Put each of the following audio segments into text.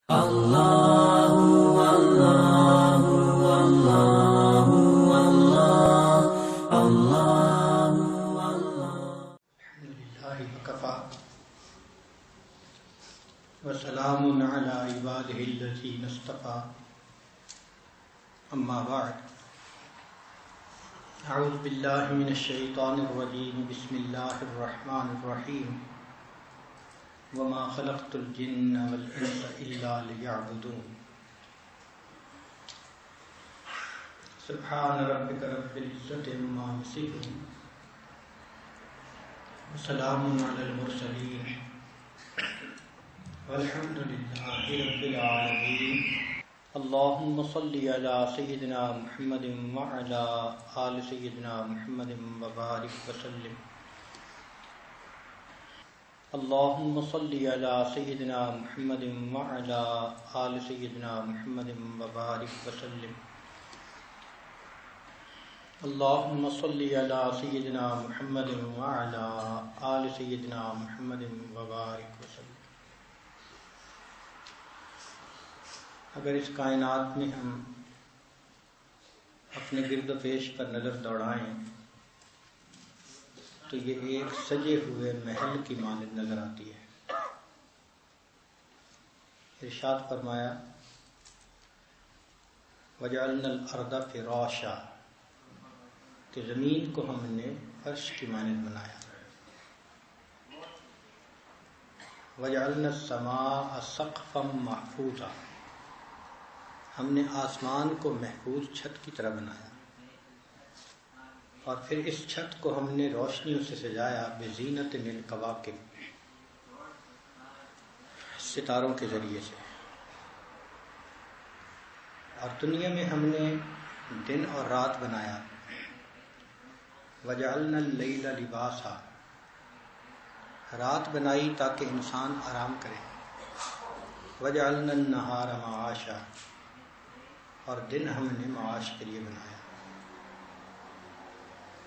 اللہ اللہ اللہ اللہ اللہ الحمدللہ وکفیٰ وسلام علی عبادہ الذین اصطفیٰ اما بعد اعوذ باللہ من الشیطان الرجیم بسم اللہ الرحمن الرحیم وما خلقت الجن والانس الا لیعبدون سبحان ربک رب العزت عما یصفون وسلام علی المرسلین والحمد للہ رب العالمین اللہم صلی علی سیدنا محمد وعلی آل سیدنا محمد وبارک وسلم اللہم صلی علی سیدنا محمد وعلی آل سیدنا محمد وبارک وسلم اللہم صلی علی سیدنا محمد وعلی آل سیدنا محمد وبارک وسلم۔ اگر اس کائنات میں ہم اپنے گرد و پیش پر نظر دوڑائیں تو یہ ایک سجے ہوئے محل کی مانند نظر آتی ہے۔ ارشاد فرمایا وَجَعَلْنَا الْأَرْضَ فِرَاشًا، کہ زمین کو ہم نے فرش کی مانند بنایا۔ وَجَعَلْنَا السَّمَاءَ سَقْفًا مَحْفُوظًا، ہم نے آسمان کو محفوظ چھت کی طرح بنایا، اور پھر اس چھت کو ہم نے روشنیوں سے سجایا بزینت من الکواکب، ستاروں کے ذریعے سے۔ اور دنیا میں ہم نے دن اور رات بنایا۔ وجعلنا اللیل لباسا، رات بنائی تاکہ انسان آرام کرے۔ وجعلنا النہار معاشا، اور دن ہم نے معاش کے لیے بنایا۔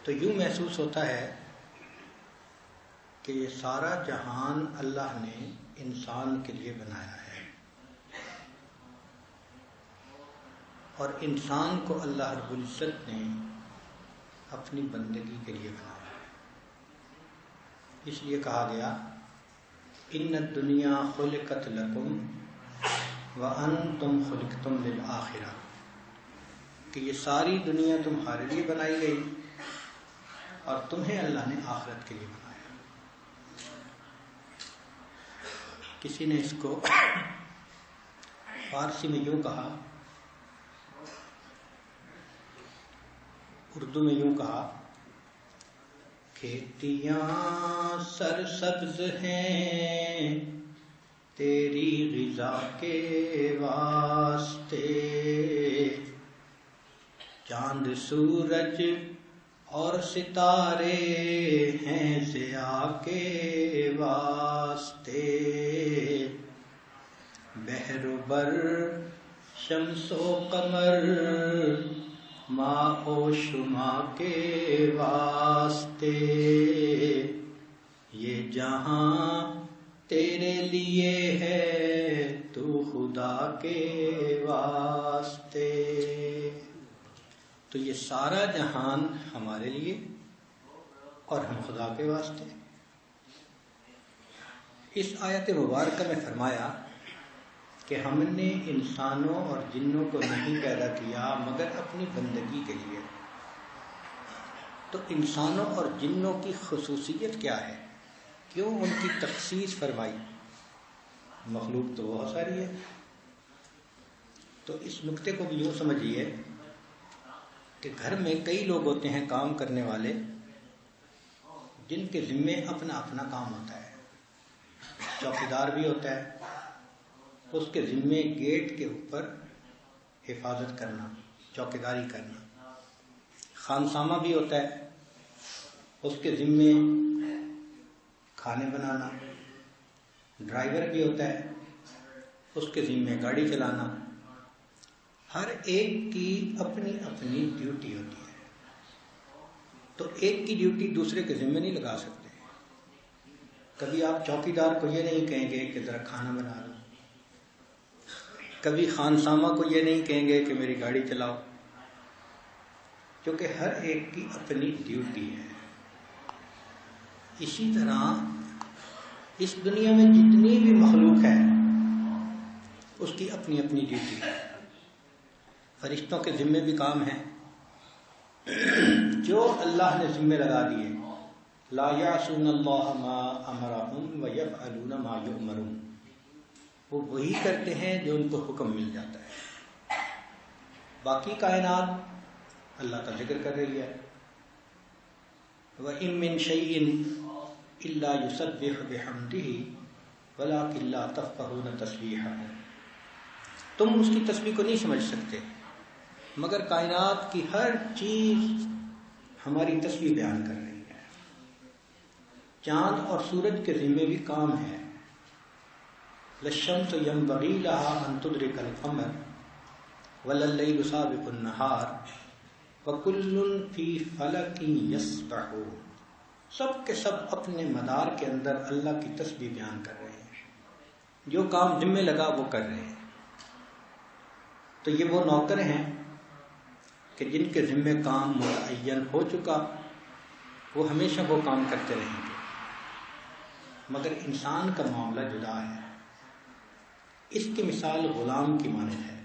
تو یوں محسوس ہوتا ہے کہ یہ سارا جہان اللہ نے انسان کے لیے بنایا ہے، اور انسان کو اللہ رب العزت نے اپنی بندگی کے لیے بنایا ہے۔ اس لیے کہا گیا ان الدنیا خلقت لکم وانتم خلقتم للآخرہ، کہ یہ ساری دنیا تمہارے لیے بنائی گئی اور تمہیں اللہ نے آخرت کے لیے بنایا۔ کسی نے اس کو فارسی میں یوں کہا، اردو میں یوں کہا، کھیتیاں سرسبز ہیں تیری غذا کے واسطے، چاند سورج اور ستارے ہیں ضیاء کے واسطے، بحر و بر شمس و قمر ماء و شما کے واسطے، یہ جہاں تیرے لیے ہے تو خدا کے واسطے۔ تو یہ سارا جہان ہمارے لیے اور ہم خدا کے واسطے۔ اس آیت مبارکہ میں فرمایا کہ ہم نے انسانوں اور جنوں کو نہیں پیدا کیا مگر اپنی بندگی کے لیے۔ تو انسانوں اور جنوں کی خصوصیت کیا ہے؟ کیوں ان کی تخصیص فرمائی؟ مخلوق تو بہت ساری ہے۔ تو اس نقطے کو بھی یوں سمجھیے کہ گھر میں کئی لوگ ہوتے ہیں کام کرنے والے، جن کے ذمے اپنا اپنا کام ہوتا ہے۔ چوکیدار بھی ہوتا ہے، اس کے ذمے گیٹ کے اوپر حفاظت کرنا، چوکیداری کرنا۔ خانسامہ بھی ہوتا ہے، اس کے ذمے کھانے بنانا۔ ڈرائیور بھی ہوتا ہے، اس کے ذمے گاڑی چلانا۔ ہر ایک کی اپنی اپنی ڈیوٹی ہوتی ہے، تو ایک کی ڈیوٹی دوسرے کے ذمے نہیں لگا سکتے۔ کبھی آپ چوکیدار کو یہ نہیں کہیں گے کہ ذرا کھانا بنا لو، کبھی خانسامہ کو یہ نہیں کہیں گے کہ میری گاڑی چلاؤ، کیونکہ ہر ایک کی اپنی ڈیوٹی ہے۔ اسی طرح اس دنیا میں جتنی بھی مخلوق ہے اس کی اپنی اپنی ڈیوٹی ہے۔ فرشتوں کے ذمے بھی کام ہیں جو اللہ نے ذمے لگا دیے، لا یعصون اللہ ما امرهم ویفعلون ما یؤمرون، وہ وہی کرتے ہیں جو ان کو حکم مل جاتا ہے۔ باقی کائنات اللہ کا ذکر کر رہی ہے، وَإِن مِّن شَيْءٍ إِلَّا يُسَبِّحُ بِحَمْدِهِ وَلَٰكِن لَّا تَفْقَهُونَ تَسْبِيحَهُ، تم اس کی تسبیح کو نہیں سمجھ سکتے، مگر کائنات کی ہر چیز ہماری تسبیح بیان کر رہی ہے۔ چاند اور سورج کے ذمے بھی کام ہے، لَلشَّمْسُ يَنبَغِي لَهَا أَن تُدْرِكَ الْقَمَرَ وَلَا اللَّيْلُ سَابِقُ النَّهَارِ وَكُلٌّ فِي فَلَكٍ يَسْبَحُونَ، سب کے سب اپنے مدار کے اندر اللہ کی تسبیح بیان کر رہے ہیں، جو کام ذمے لگا وہ کر رہے ہیں۔ تو یہ وہ نوکر ہیں کہ جن کے ذمے کام متعین ہو چکا، وہ ہمیشہ وہ کام کرتے رہیں گے۔ مگر انسان کا معاملہ جدا ہے، اس کی مثال غلام کی مانند ہے،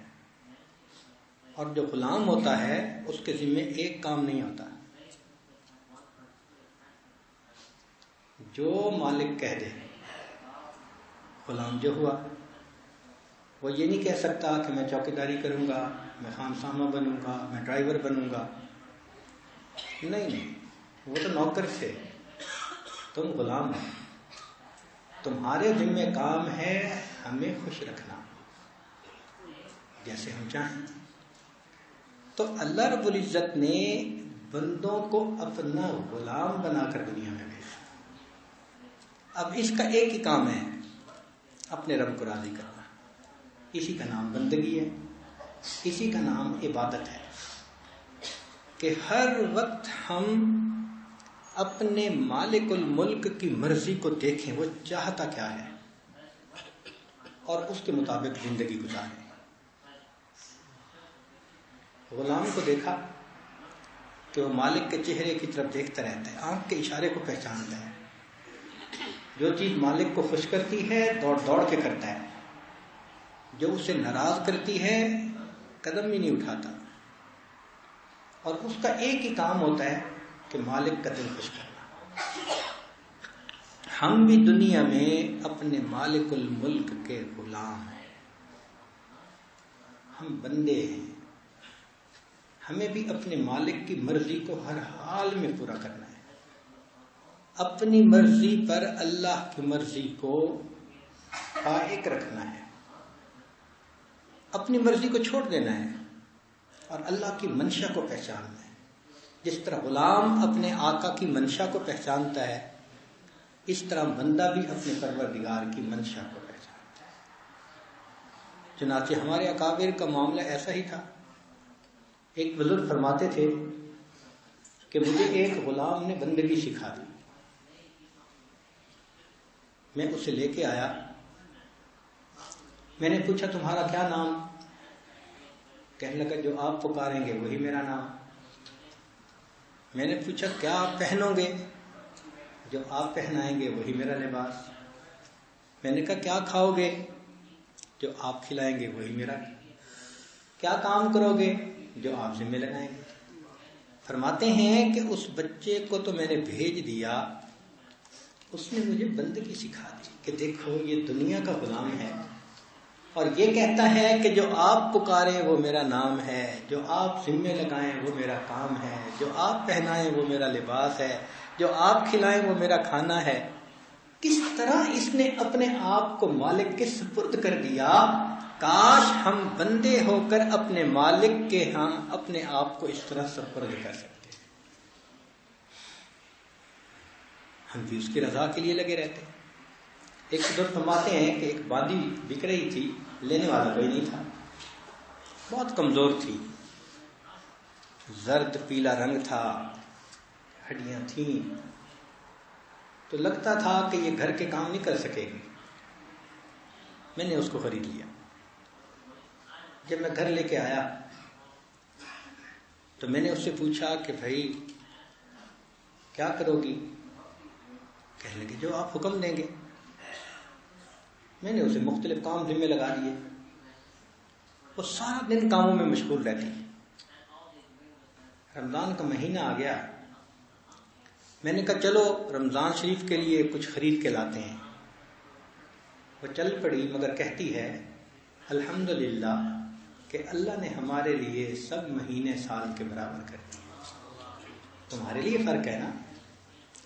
اور جو غلام ہوتا ہے اس کے ذمے ایک کام نہیں ہوتا، جو مالک کہہ دے۔ غلام جو ہوا وہ یہ نہیں کہہ سکتا کہ میں چوکیداری کروں گا، میں خانسامہ بنوں گا، میں ڈرائیور بنوں گا، نہیں، وہ تو نوکر تھے، تم غلام ہو، تمہارے ذمہ کام ہے ہمیں خوش رکھنا جیسے ہم چاہیں۔ تو اللہ رب العزت نے بندوں کو اپنا غلام بنا کر دنیا میں بھیجا۔ اب اس کا ایک ہی کام ہے، اپنے رب کو راضی کرنا، اسی کا نام بندگی ہے، اسی کا نام عبادت ہے، کہ ہر وقت ہم اپنے مالک الملک کی مرضی کو دیکھیں، وہ چاہتا کیا ہے، اور اس کے مطابق زندگی گزاریں۔ غلام کو دیکھا کہ وہ مالک کے چہرے کی طرف دیکھتا رہتا ہے، آنکھ کے اشارے کو پہچانتا ہے، جو چیز مالک کو خوش کرتی ہے دوڑ دوڑ کے کرتا ہے، جو اسے ناراض کرتی ہے قدم بھی نہیں اٹھاتا، اور اس کا ایک ہی کام ہوتا ہے کہ مالک کا دل خوش کرنا۔ ہم بھی دنیا میں اپنے مالک الملک کے غلام ہیں، ہم بندے ہیں، ہمیں بھی اپنے مالک کی مرضی کو ہر حال میں پورا کرنا ہے، اپنی مرضی پر اللہ کی مرضی کو فائق رکھنا ہے، اپنی مرضی کو چھوڑ دینا ہے اور اللہ کی منشا کو پہچاننا ہے۔ جس طرح غلام اپنے آقا کی منشا کو پہچانتا ہے، اس طرح بندہ بھی اپنے پروردگار کی منشا کو پہچانتا ہے۔ چنانچہ ہمارے اکابر کا معاملہ ایسا ہی تھا۔ ایک بزرگ فرماتے تھے کہ مجھے ایک غلام نے بندگی سکھا دی، میں اسے لے کے آیا، میں نے پوچھا تمہارا کیا نام؟ کہنے لگا جو آپ پکاریں گے وہی میرا نام۔ میں نے پوچھا کیا آپ پہنو گے؟ جو آپ پہنائیں گے وہی میرا لباس۔ میں نے کہا کیا کھاؤ گے؟ جو آپ کھلائیں گے وہی میرا۔ کیا کام کرو گے؟ جو آپ ذمہ لگائیں گے۔ فرماتے ہیں کہ اس بچے کو تو میں نے بھیج دیا، اس نے مجھے بندگی سکھا دی کہ دیکھو یہ دنیا کا غلام ہے اور یہ کہتا ہے کہ جو آپ پکاریں وہ میرا نام ہے، جو آپ ذمہ لگائیں وہ میرا کام ہے، جو آپ پہنائیں وہ میرا لباس ہے، جو آپ کھلائیں وہ میرا کھانا ہے۔ کس طرح اس نے اپنے آپ کو مالک کے سپرد کر دیا۔ کاش ہم بندے ہو کر اپنے مالک کے ہاں اپنے آپ کو اس طرح سپرد کر سکتے، ہم بھی اس کی رضا کے لیے لگے رہتے۔ ایک بزرگ فرماتے ہیں کہ ایک باندی بک رہی تھی، لینے والا کوئی نہیں تھا، بہت کمزور تھی، زرد پیلا رنگ تھا، ہڈیاں تھیں، تو لگتا تھا کہ یہ گھر کے کام نہیں کر سکے گی۔ میں نے اس کو خرید لیا۔ جب میں گھر لے کے آیا تو میں نے اس سے پوچھا کہ بھائی کیا کرو گی؟ کہنے لگے جو آپ حکم دیں گے۔ میں نے اسے مختلف کام ذمہ لگا دیے، وہ سارا دن کاموں میں مشغول رہتی۔ رمضان کا مہینہ آ گیا، میں نے کہا چلو رمضان شریف کے لیے کچھ خرید کے لاتے ہیں۔ وہ چل پڑی، مگر کہتی ہے الحمدللہ کہ اللہ نے ہمارے لیے سب مہینے سال کے برابر کر دیے۔ تمہارے لیے فرق ہے نا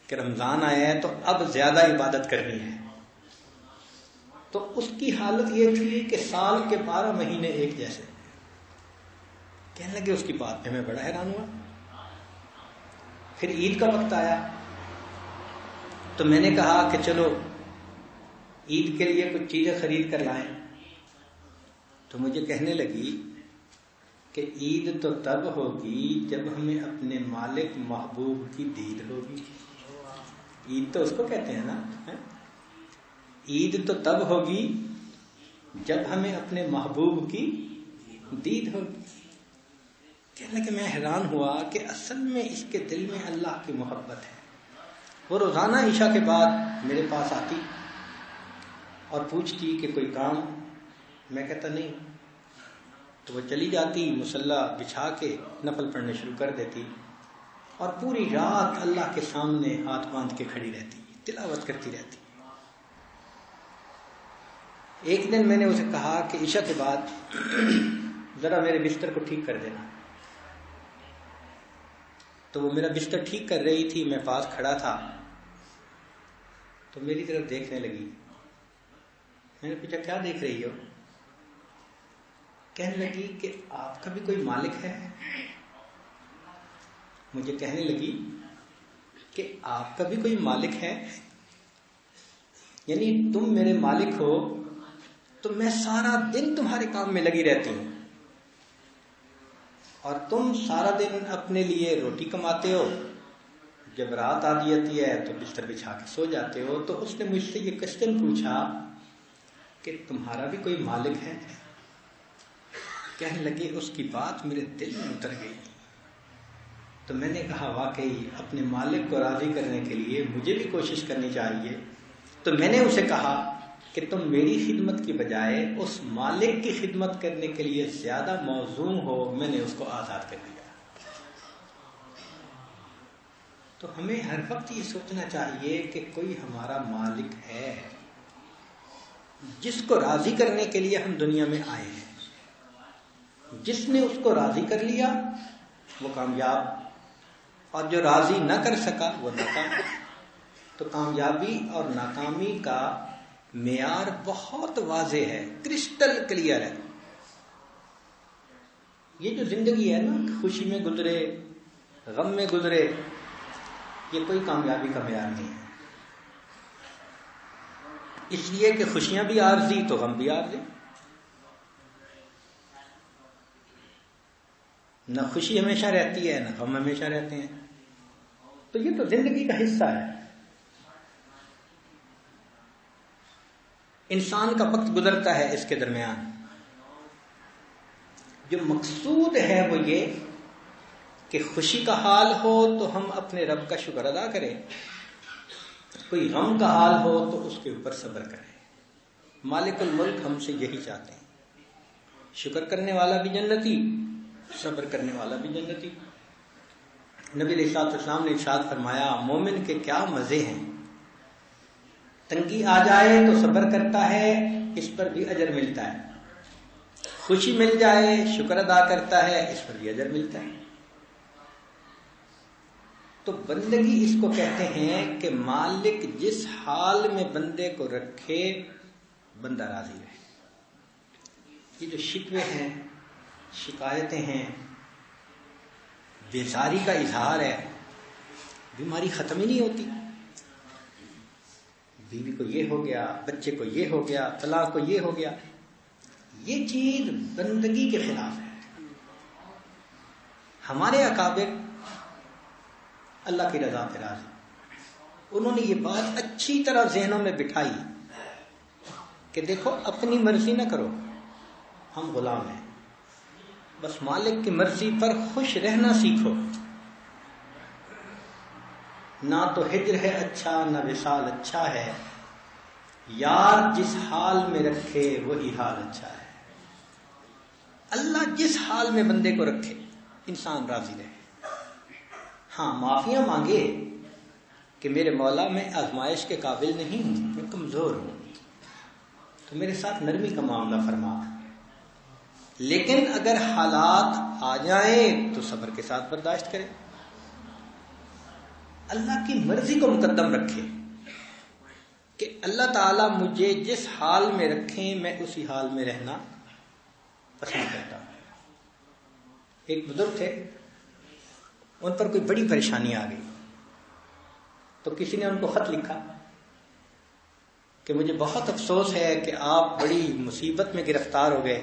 کہ رمضان آیا ہے تو اب زیادہ عبادت کرنی ہے، تو اس کی حالت یہ تھی کہ سال کے 12 مہینے ایک جیسے۔ کہنے لگے اس کی بات پہ میں بڑا حیران ہوا۔ پھر عید کا وقت آیا تو میں نے کہا کہ چلو عید کے لیے کچھ چیزیں خرید کر لائیں، تو مجھے کہنے لگی کہ عید تو تب ہوگی جب ہمیں اپنے مالک محبوب کی دید ہوگی۔ عید تو اس کو کہتے ہیں نا، عید تو تب ہوگی جب ہمیں اپنے محبوب کی دید ہوگی۔ کہنے کہ میں حیران ہوا کہ اصل میں اس کے دل میں اللہ کی محبت ہے۔ وہ روزانہ عشاء کے بعد میرے پاس آتی اور پوچھتی کہ کوئی کام؟ میں کہتا نہیں، تو وہ چلی جاتی، مصلی بچھا کے نفل پڑھنے شروع کر دیتی اور پوری رات اللہ کے سامنے ہاتھ باندھ کے کھڑی رہتی، تلاوت کرتی رہتی۔ ایک دن میں نے اسے کہا کہ عشاء کے بعد ذرا میرے بستر کو ٹھیک کر دینا، تو وہ میرا بستر ٹھیک کر رہی تھی، میں پاس کھڑا تھا، تو میری طرف دیکھنے لگی۔ میں نے پوچھا کیا دیکھ رہی ہو؟ کہنے لگی کہ آپ کا بھی کوئی مالک ہے؟ مجھے کہنے لگی کہ آپ کا بھی کوئی مالک ہے، یعنی تم میرے مالک ہو تو میں سارا دن تمہارے کام میں لگی رہتی ہوں، اور تم سارا دن اپنے لیے روٹی کماتے ہو، جب رات آ جاتی ہے تو بستر بچھا کے سو جاتے ہو۔ تو اس نے مجھ سے یہ کوسچن پوچھا کہ تمہارا بھی کوئی مالک ہے؟ کہنے لگے اس کی بات میرے دل میں اتر گئی۔ تو میں نے کہا واقعی اپنے مالک کو راضی کرنے کے لیے مجھے بھی کوشش کرنی چاہیے۔ تو میں نے اسے کہا کہ تم میری خدمت کی بجائے اس مالک کی خدمت کرنے کے لیے زیادہ موزوں ہو، میں نے اس کو آزاد کر دیا۔ تو ہمیں ہر وقت یہ سوچنا چاہیے کہ کوئی ہمارا مالک ہے جس کو راضی کرنے کے لیے ہم دنیا میں آئے ہیں۔ جس نے اس کو راضی کر لیا وہ کامیاب، اور جو راضی نہ کر سکا وہ ناکام۔ تو کامیابی اور ناکامی کا معیار بہت واضح ہے، کرسٹل کلیئر ہے۔ یہ جو زندگی ہے نا، خوشی میں گزرے غم میں گزرے، یہ کوئی کامیابی کا معیار نہیں ہے۔ اس لیے کہ خوشیاں بھی عارضی تو غم بھی عارضی، نہ خوشی ہمیشہ رہتی ہے نہ غم ہمیشہ رہتے ہیں۔ تو یہ تو زندگی کا حصہ ہے۔ انسان کا وقت گزرتا ہے اس کے درمیان، جو مقصود ہے وہ یہ کہ خوشی کا حال ہو تو ہم اپنے رب کا شکر ادا کریں، کوئی غم کا حال ہو تو اس کے اوپر صبر کریں۔ مالک الملک ہم سے یہی چاہتے ہیں، شکر کرنے والا بھی جنتی، صبر کرنے والا بھی جنتی۔ نبی علیہ السلام نے ارشاد فرمایا مومن کے کیا مزے ہیں، تنگی آ جائے تو صبر کرتا ہے، اس پر بھی اجر ملتا ہے، خوشی مل جائے شکر ادا کرتا ہے، اس پر بھی اجر ملتا ہے۔ تو بندگی اس کو کہتے ہیں کہ مالک جس حال میں بندے کو رکھے بندہ راضی رہے۔ یہ جو شکوے ہیں، شکایتیں ہیں، بیزاری کا اظہار ہے، بیماری ختم ہی نہیں ہوتی۔ بیوی کو یہ ہو گیا، بچے کو یہ ہو گیا، طلاق کو یہ ہو گیا، یہ چیز بندگی کے خلاف ہے۔ ہمارے اکابر اللہ کی رضا پہ راضی، انہوں نے یہ بات اچھی طرح ذہنوں میں بٹھائی کہ دیکھو اپنی مرضی نہ کرو، ہم غلام ہیں، بس مالک کی مرضی پر خوش رہنا سیکھو. نہ تو ہجر ہے اچھا نہ وصال اچھا ہے، یار جس حال میں رکھے وہی حال اچھا ہے. اللہ جس حال میں بندے کو رکھے انسان راضی رہے. ہاں معافیاں مانگے کہ میرے مولا میں آزمائش کے قابل نہیں ہوں، میں کمزور ہوں، تو میرے ساتھ نرمی کا معاملہ فرما. لیکن اگر حالات آ جائیں تو صبر کے ساتھ برداشت کرے. اللہ کی مرضی کو مقدم رکھے کہ اللہ تعالیٰ مجھے جس حال میں رکھیں میں اسی حال میں رہنا پسند کرتا ہوں. ایک بزرگ تھے، ان پر کوئی بڑی پریشانی آ گئی تو کسی نے ان کو خط لکھا کہ مجھے بہت افسوس ہے کہ آپ بڑی مصیبت میں گرفتار ہو گئے.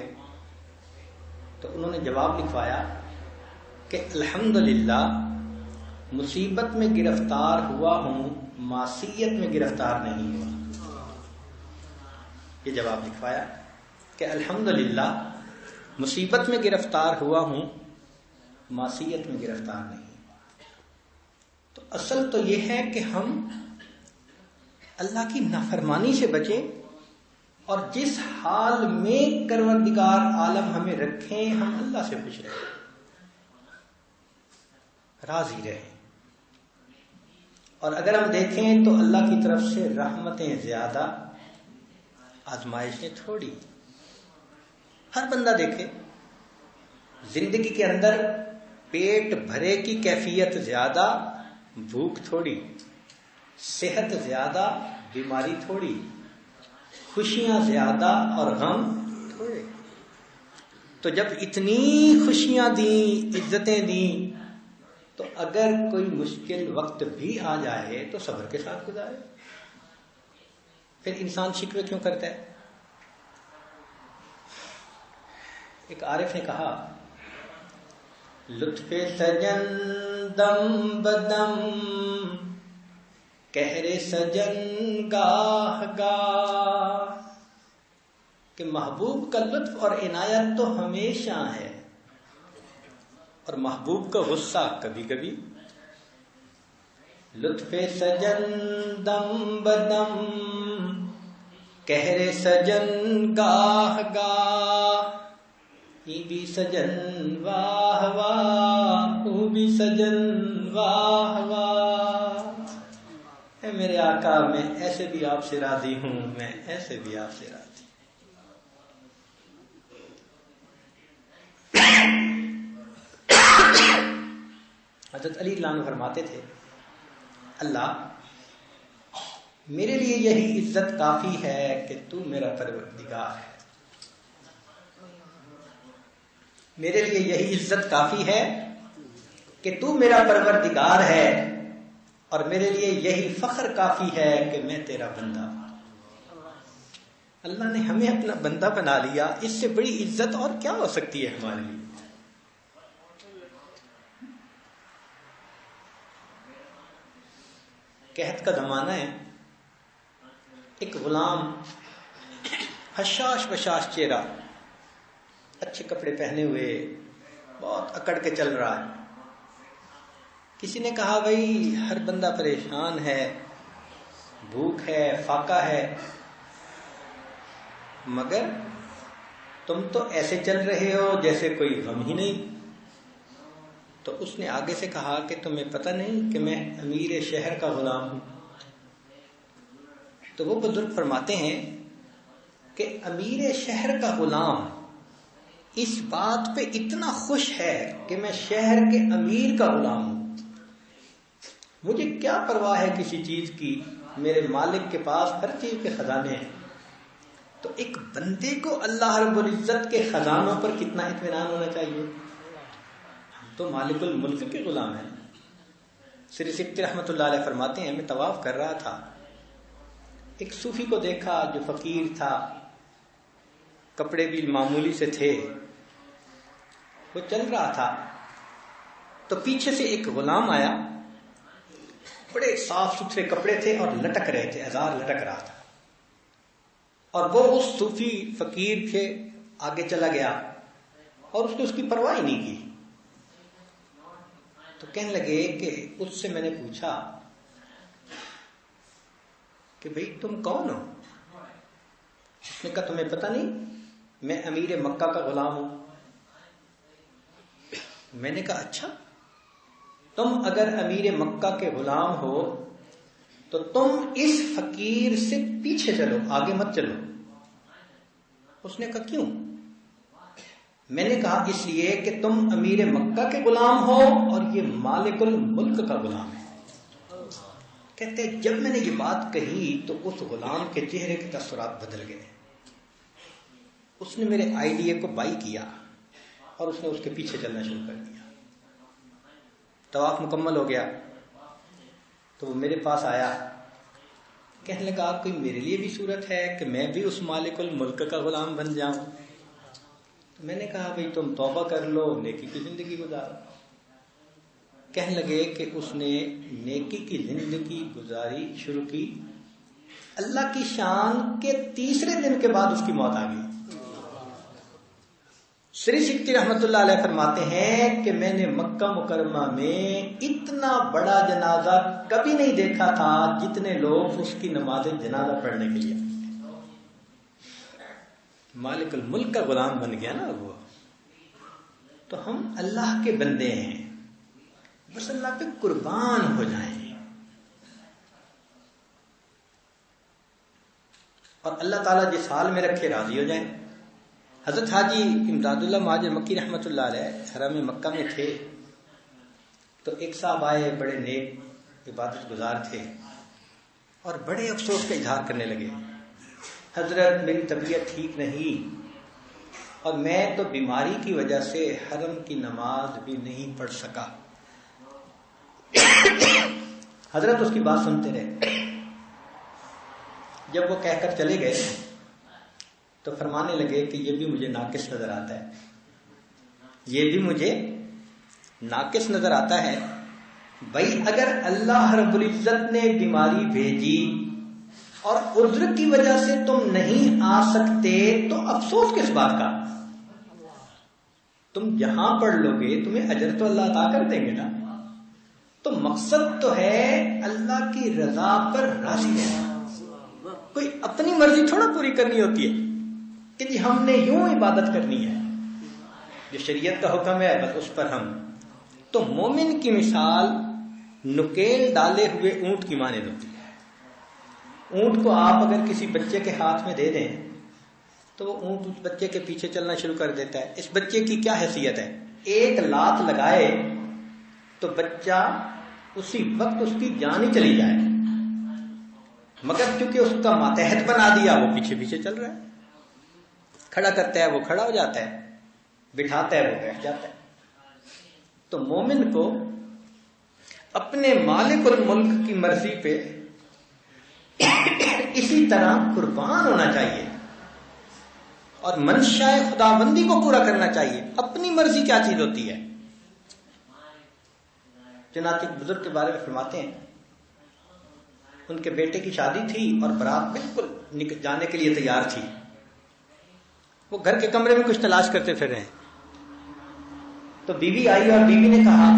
تو انہوں نے جواب لکھوایا کہ الحمدللہ مصیبت میں گرفتار ہوا ہوں، معصیت میں گرفتار نہیں ہوا. یہ جواب لکھوایا کہ الحمدللہ مصیبت میں گرفتار ہوا ہوں، معصیت میں گرفتار نہیں. تو اصل تو یہ ہے کہ ہم اللہ کی نافرمانی سے بچیں اور جس حال میں پروردگار عالم ہمیں رکھیں ہم اللہ سے خوش رہیں، راضی رہیں. اور اگر ہم دیکھیں تو اللہ کی طرف سے رحمتیں زیادہ، آزمائشیں تھوڑی. ہر بندہ دیکھے زندگی کے اندر پیٹ بھرے کی کیفیت زیادہ، بھوک تھوڑی، صحت زیادہ، بیماری تھوڑی، خوشیاں زیادہ اور غم تھوڑے. تو جب اتنی خوشیاں دیں، عزتیں دیں، تو اگر کوئی مشکل وقت بھی آ جائے تو صبر کے ساتھ گزارے. پھر انسان شکوے کیوں کرتا ہے؟ ایک عارف نے کہا لطف سجن دم بدم کہر سجن گاہ گاہ، کہ محبوب کا لطف اور عنایت تو ہمیشہ ہے اور محبوب کا غصہ کبھی کبھی. لطف سجن دم بدم کہر سجن گاہ گاہ، یہ بھی سجن واہ واہ، وہ بھی سجن واہ واہ. اے میرے آقا میں ایسے بھی آپ سے راضی ہوں، میں ایسے بھی آپ سے راضی. حضرت علی رضی اللہ عنہ فرماتے تھے اللہ میرے لیے یہی عزت کافی ہے کہ تو میرا پروردگار ہے. میرے لیے یہی عزت کافی ہے کہ تو میرا پروردگار ہے، اور میرے لیے یہی فخر کافی ہے کہ میں تیرا بندہ. اللہ نے ہمیں اپنا بندہ بنا لیا، اس سے بڑی عزت اور کیا ہو سکتی ہے ہمارے لیے. قحط کا زمانہ ہے، ایک غلام حشاش بشاش چہرہ، اچھے کپڑے پہنے ہوئے، بہت اکڑ کے چل رہا ہے. کسی نے کہا بھائی ہر بندہ پریشان ہے، بھوک ہے، فاقہ ہے، مگر تم تو ایسے چل رہے ہو جیسے کوئی غم ہی نہیں. تو اس نے آگے سے کہا کہ تمہیں پتہ نہیں کہ میں امیر شہر کا غلام ہوں. تو وہ بزرگ فرماتے ہیں کہ امیر شہر کا غلام اس بات پہ اتنا خوش ہے کہ میں شہر کے امیر کا غلام ہوں، مجھے کیا پرواہ ہے کسی چیز کی، میرے مالک کے پاس ہر چیز کے خزانے ہیں. تو ایک بندے کو اللہ رب العزت کے خزانوں پر کتنا اطمینان ہونا چاہیے. تو مالک الملک کے غلام ہیں. سری سکتی رحمۃ اللہ علیہ فرماتے ہیں میں طواف کر رہا تھا، ایک صوفی کو دیکھا جو فقیر تھا، کپڑے بھی معمولی سے تھے، وہ چل رہا تھا تو پیچھے سے ایک غلام آیا، بڑے صاف ستھرے کپڑے تھے اور لٹک رہے تھے، ازار لٹک رہا تھا، اور وہ اس صوفی فقیر کے آگے چلا گیا اور اس نے اس کی پرواہ ہی نہیں کی. تو کہنے لگے کہ اس سے میں نے پوچھا کہ بھئی تم کون ہو؟ اس نے کہا تمہیں پتہ نہیں میں امیر مکہ کا غلام ہوں. میں نے کہا اچھا، تم اگر امیر مکہ کے غلام ہو تو تم اس فقیر سے پیچھے چلو، آگے مت چلو. اس نے کہا کیوں؟ میں نے کہا اس لیے کہ تم امیر مکہ کے غلام ہو اور یہ مالک الملک کا غلام ہے. کہتے ہیں جب میں نے یہ بات کہی تو اس غلام کے چہرے کے تاثرات بدل گئے. اس نے میرے آئیڈیا کو بائی کیا اور اس نے اس کے پیچھے چلنا شروع کر دیا. طواف مکمل ہو گیا تو وہ میرے پاس آیا، کہنے لگا کوئی میرے لیے بھی صورت ہے کہ میں بھی اس مالک الملک کا غلام بن جاؤں؟ تو میں نے کہا بھئی تم توبہ کر لو، نیکی کی زندگی گزارو. کہنے لگے کہ اس نے نیکی کی زندگی گزاری شروع کی. اللہ کی شان کے تیسرے دن کے بعد اس کی موت آ گئی. سری سکتی رحمت اللہ علیہ فرماتے ہیں کہ میں نے مکہ مکرمہ میں اتنا بڑا جنازہ کبھی نہیں دیکھا تھا جتنے لوگ اس کی نماز جنازہ پڑھنے کے لیے. مالک الملک کا غلام بن گیا نا وہ. تو ہم اللہ کے بندے ہیں، بس اللہ پہ قربان ہو جائیں اور اللہ تعالیٰ جس حال میں رکھے راضی ہو جائیں. حضرت حاجی امداد اللہ مہاجر مکی رحمۃ اللہ علیہ حرم مکہ میں تھے تو ایک صاحب آئے، بڑے نیک عبادت گزار تھے اور بڑے افسوس کا اظہار کرنے لگے. حضرت میری طبیعت ٹھیک نہیں اور میں تو بیماری کی وجہ سے حرم کی نماز بھی نہیں پڑھ سکا. حضرت اس کی بات سنتے رہے. جب وہ کہہ کر چلے گئے تو فرمانے لگے کہ یہ بھی مجھے ناقص نظر آتا ہے، یہ بھی مجھے ناقص نظر آتا ہے. بھائی اگر اللہ رب العزت نے بیماری بھیجی اور عذر کی وجہ سے تم نہیں آ سکتے تو افسوس کس بات کا؟ تم جہاں پڑھ لو گے تمہیں اجر تو اللہ عطا کر دیں گے نا. تو مقصد تو ہے اللہ کی رضا پر راضی رہنا. کوئی اپنی مرضی تھوڑا پوری کرنی ہوتی ہے کہ جی ہم نے یوں عبادت کرنی ہے، جو شریعت کا حکم ہے بس اس پر ہم. تو مومن کی مثال نکیل ڈالے ہوئے اونٹ کی مانند ہوتی ہے. اونٹ کو آپ اگر کسی بچے کے ہاتھ میں دے دیں تو وہ اونٹ اس بچے کے پیچھے چلنا شروع کر دیتا ہے. اس بچے کی کیا حیثیت ہے؟ ایک لات لگائے تو بچہ اسی وقت اس کی جان ہی چلی جائے، مگر کیونکہ اس کا ماتحت بنا دیا وہ پیچھے پیچھے چل رہا ہے. کھڑا کرتا ہے وہ کھڑا ہو جاتا ہے، بٹھاتا ہے وہ بیٹھ جاتا ہے. تو مومن کو اپنے مالک الملک کی مرضی پہ اسی طرح قربان ہونا چاہیے اور منشاء خداوندی کو پورا کرنا چاہیے. اپنی مرضی کیا چیز ہوتی ہے؟ چنانچہ ایک بزرگ کے بارے میں فرماتے ہیں ان کے بیٹے کی شادی تھی اور برات بالکل جانے کے لیے تیار تھی. وہ گھر کے کمرے میں کچھ تلاش کرتے پھر رہے ہیں تو بیوی آئی اور بیوی نے کہا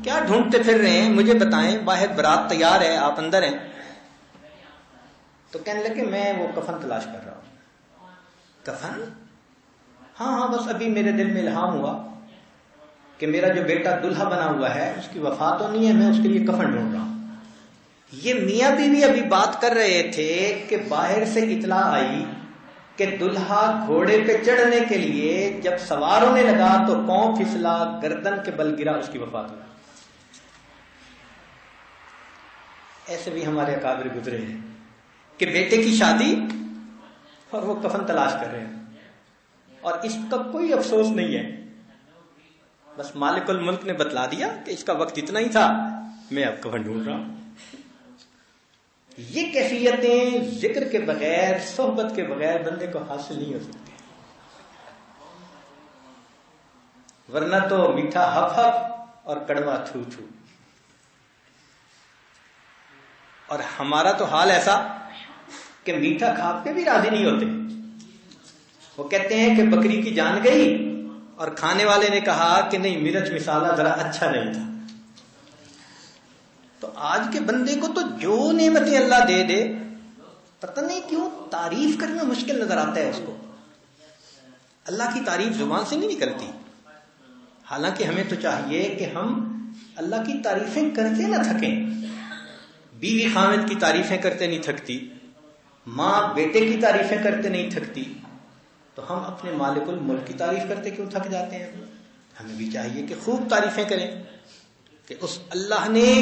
کیا ڈھونڈتے پھر رہے ہیں، مجھے بتائیں، باہر برات تیار ہے، آپ اندر ہیں. تو کہنے لگے میں وہ کفن تلاش کر رہا ہوں. کفن؟ ہاں بس ابھی میرے دل میں الہام ہوا کہ میرا جو بیٹا دلہا بنا ہوا ہے اس کی وفات ہونی ہے، میں اس کے لیے کفن ڈھونڈ رہا ہوں. یہ میاں بیوی ابھی بات کر رہے تھے کہ باہر سے اطلاع آئی کہ دلہا گھوڑے پہ چڑھنے کے لیے جب سوار ہونے لگا تو پاؤں پھسلا، گردن کے بل گرا، اس کی وفات ہوئی. ایسے بھی ہمارے اکابر گزرے ہیں کہ بیٹے کی شادی اور وہ کفن تلاش کر رہے ہیں اور اس کا کوئی افسوس نہیں ہے. بس مالک الملک نے بتلا دیا کہ اس کا وقت اتنا ہی تھا، میں اب کفن ڈھونڈ رہا ہوں. یہ کیفیتیں ذکر کے بغیر، صحبت کے بغیر بندے کو حاصل نہیں ہو سکتی، ورنہ تو میٹھا ہف ہف اور کڑوا تھو تھو. اور ہمارا تو حال ایسا کہ میٹھا کھا کے بھی راضی نہیں ہوتے. وہ کہتے ہیں کہ بکری کی جان گئی اور کھانے والے نے کہا کہ نہیں مرچ مسالہ ذرا اچھا نہیں تھا. تو آج کے بندے کو تو جو نعمتیں اللہ دے دے پتہ نہیں کیوں تعریف کرنا مشکل نظر آتا ہے اس کو. اللہ کی تعریف زبان سے نہیں نکلتی. حالانکہ ہمیں تو چاہیے کہ ہم اللہ کی تعریفیں کرتے نہ تھکیں. بیوی خاوند کی تعریفیں کرتے نہیں تھکتی, ماں بیٹے کی تعریفیں کرتے نہیں تھکتی, تو ہم اپنے مالک الملک کی تعریف کرتے کیوں تھک جاتے ہیں؟ ہمیں بھی چاہیے کہ خوب تعریفیں کریں کہ اس اللہ نے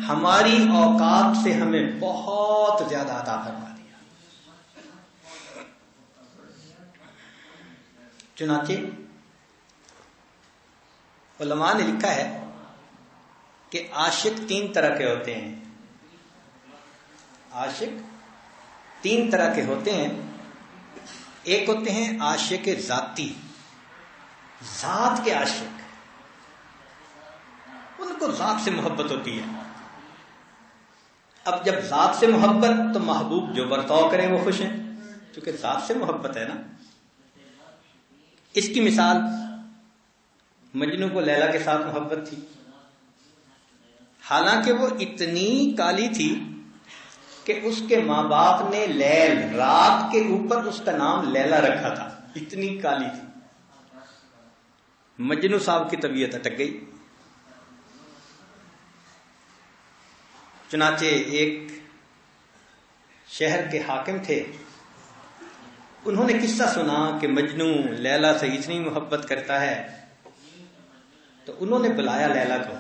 ہماری اوقات سے ہمیں بہت زیادہ عطا فرما دیا. چنانچہ علماء نے لکھا ہے کہ عاشق 3 طرح کے ہوتے ہیں. عاشق 3 طرح کے ہوتے ہیں. ایک ہوتے ہیں عاشق ذاتی, ذات کے عاشق, ان کو ذات سے محبت ہوتی ہے. اب جب ذات سے محبت تو محبوب جو برتاؤ کرے وہ خوش ہیں, کیونکہ ذات سے محبت ہے نا. اس کی مثال مجنو کو لیلا کے ساتھ محبت تھی, حالانکہ وہ اتنی کالی تھی کہ اس کے ماں باپ نے لیل رات کے اوپر اس کا نام لیلا رکھا تھا, اتنی کالی تھی. مجنو صاحب کی طبیعت اٹک گئی. چنانچہ ایک شہر کے حاکم تھے, انہوں نے قصہ سنا کہ مجنو لیلا سے اتنی محبت کرتا ہے, تو انہوں نے بلایا لیلا کو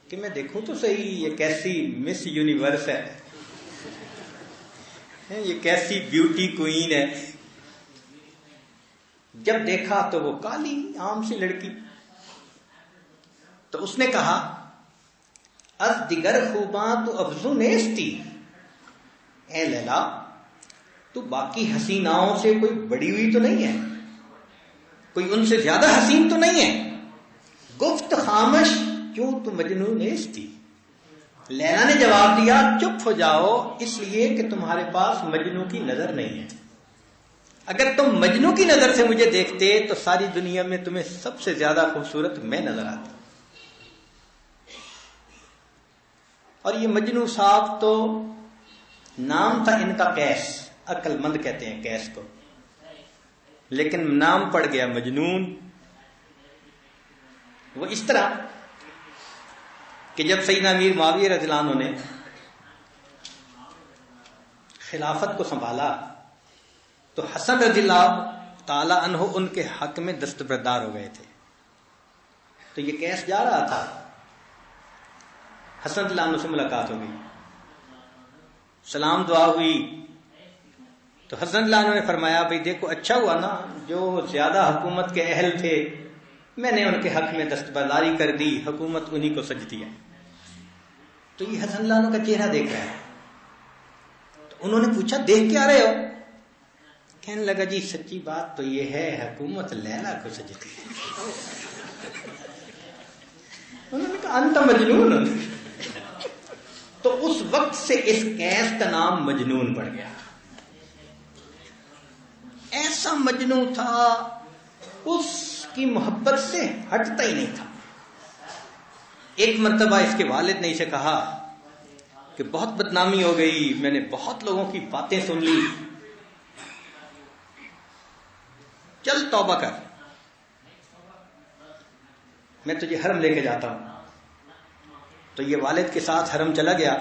کہ میں دیکھوں تو صحیح یہ کیسی مس یونیورس ہے, یہ کیسی بیوٹی کوئین ہے. جب دیکھا تو وہ کالی عام سی لڑکی. تو اس نے کہا از دیگر خوباں تو افزو نیستی, اے لیلا تو باقی حسیناؤں سے کوئی بڑی ہوئی تو نہیں ہے, کوئی ان سے زیادہ حسین تو نہیں ہے. گفت خامش کیوں تو مجنو نیستی. لیلا نے جواب دیا چپ ہو جاؤ, اس لیے کہ تمہارے پاس مجنو کی نظر نہیں ہے. اگر تم مجنو کی نظر سے مجھے دیکھتے تو ساری دنیا میں تمہیں سب سے زیادہ خوبصورت میں نظر آتی. اور یہ مجنو صاحب تو نام تھا ان کا قیس, عقل مند کہتے ہیں قیس کو, لیکن نام پڑ گیا مجنون. وہ اس طرح کہ جب سیدنا امیر معاویہ رضی اللہ عنہ نے خلافت کو سنبھالا تو حسن رضی اللہ تعالی عنہ ان کے حق میں دستبردار ہو گئے تھے. تو یہ کیس جا رہا تھا, حسن رضی اللہ عنہ سے ملاقات ہو گئی, سلام دعا ہوئی. تو حسن رضی اللہ عنہ نے فرمایا بھئی دیکھو اچھا ہوا نا, جو زیادہ حکومت کے اہل تھے میں نے ان کے حق میں دستبرداری کر دی, حکومت انہی کو سجتی ہے. تو یہ حسن اللہ عنہ کا چہرہ دیکھ رہا ہے. تو انہوں نے پوچھا دیکھ کے آ رہے ہو؟ کہنے لگا جی سچی بات تو یہ ہے حکومت لیلا کو سجتی ہے. انہوں نے کہا انت مجنون. تو اس وقت سے اس کیس کا نام مجنون پڑ گیا. ایسا مجنون تھا, اس کی محبت سے ہٹتا ہی نہیں تھا. ایک مرتبہ اس کے والد نے اسے کہا کہ بہت بدنامی ہو گئی, میں نے بہت لوگوں کی باتیں سن لی, چل توبہ کر, میں تجھے حرم لے کے جاتا ہوں. تو یہ والد کے ساتھ حرم چلا گیا.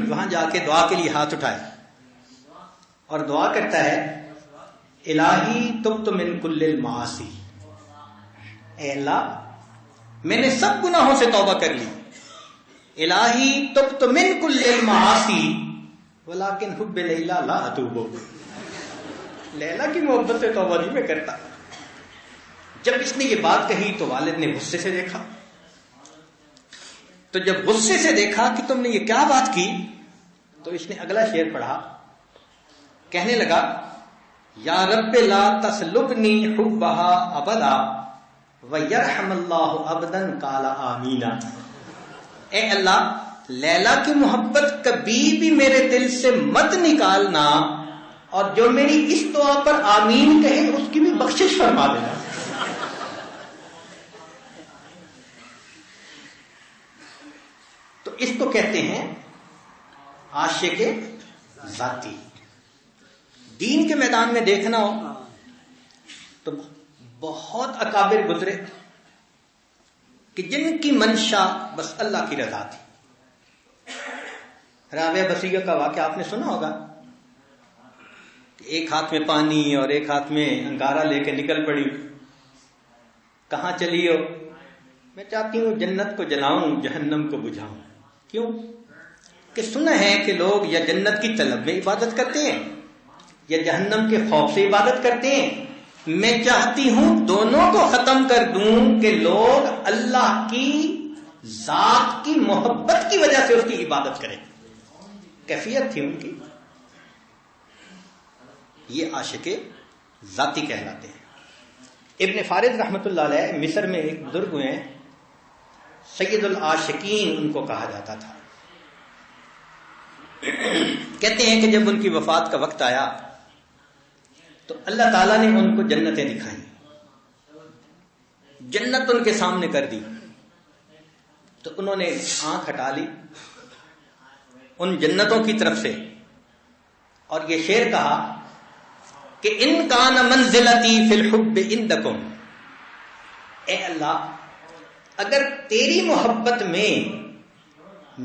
وہاں جا کے دعا کے لیے ہاتھ اٹھائے اور دعا کرتا ہے الہی تبت من کل المعاصی, اے اللہ میں نے سب گناہوں سے توبہ کر لی. الہی تبت من کل المعاصی ولکن حب لیلا لا اتوب. لیلا کی محبت سے توبہ نہیں میں کرتا. جب اس نے یہ بات کہی تو والد نے غصے سے دیکھا. تو جب غصے سے دیکھا کہ تم نے یہ کیا بات کی, تو اس نے اگلا شعر پڑھا. کہنے لگا یا رب لا تسلبنی حبها ابدا ویرحم اللہ ابدا قال آمین. اے اللہ لیلا کی محبت کبھی بھی میرے دل سے مت نکالنا, اور جو میری اس دعا پر آمین کہے اس کی بھی بخشش فرما دینا. تو اس کو کہتے ہیں عاشق ذاتی. دین کے میدان میں دیکھنا ہو تو بہت اکابر گزرے کہ جن کی منشا بس اللہ کی رضا تھی. رابعہ بصریہ کا واقعہ آپ نے سنا ہوگا کہ ایک ہاتھ میں پانی اور ایک ہاتھ میں انگارہ لے کے نکل پڑی. کہاں چلی ہو؟ میں چاہتی ہوں جنت کو جلاؤں جہنم کو بجھاؤں. کیوں؟ کہ سنا ہے کہ لوگ یا جنت کی طلب میں عبادت کرتے ہیں یا جہنم کے خوف سے عبادت کرتے ہیں. میں چاہتی ہوں دونوں کو ختم کر دوں کہ لوگ اللہ کی ذات کی محبت کی وجہ سے اس کی عبادت کریں. کیفیت تھی ان کی. یہ عاشق ذاتی کہلاتے ہیں. ابن فارض رحمۃ اللہ علیہ مصر میں ایک بزرگ ہوئے ہیں, سید العاشقین ان کو کہا جاتا تھا. کہتے ہیں کہ جب ان کی وفات کا وقت آیا تو اللہ تعالیٰ نے ان کو جنتیں دکھائیں, جنت ان کے سامنے کر دی. تو انہوں نے آنکھ ہٹا لی ان جنتوں کی طرف سے اور یہ شعر کہا کہ ان کان منزلتی فی الحب عندکم, اے اللہ اگر تیری محبت میں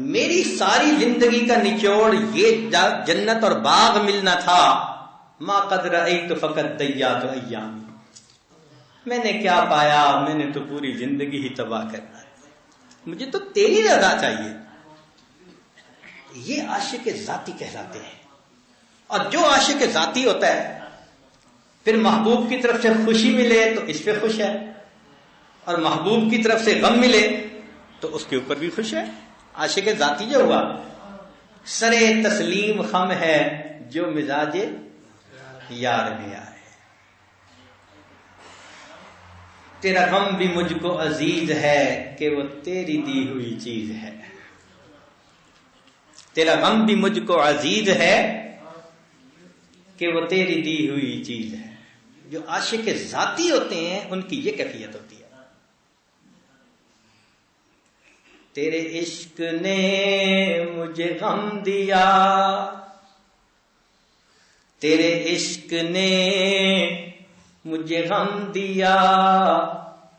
میری ساری زندگی کا نچوڑ یہ جنت اور باغ ملنا تھا, ما قد رأیت فقط دیات ایام, میں نے کیا پایا, میں نے تو پوری زندگی ہی تباہ کرنا ہے, مجھے تو تیری رضا چاہیے. یہ عاشق ذاتی کہلاتے ہیں. اور جو عاشق ذاتی ہوتا ہے پھر محبوب کی طرف سے خوشی ملے تو اس پہ خوش ہے, اور محبوب کی طرف سے غم ملے تو اس کے اوپر بھی خوش ہے. عاشق ذاتی جو ہوا سرے تسلیم خم ہے جو مزاج یار میں آئے. تیرا غم بھی مجھ کو عزیز ہے کہ وہ تیری دی ہوئی چیز ہے. تیرا غم بھی مجھ کو عزیز ہے کہ وہ تیری دی ہوئی چیز ہے. جو عاشق ذاتی ہوتے ہیں ان کی یہ کیفیت ہوتی ہے. تیرے عشق نے مجھے غم دیا, تیرے عشق نے مجھے غم دیا,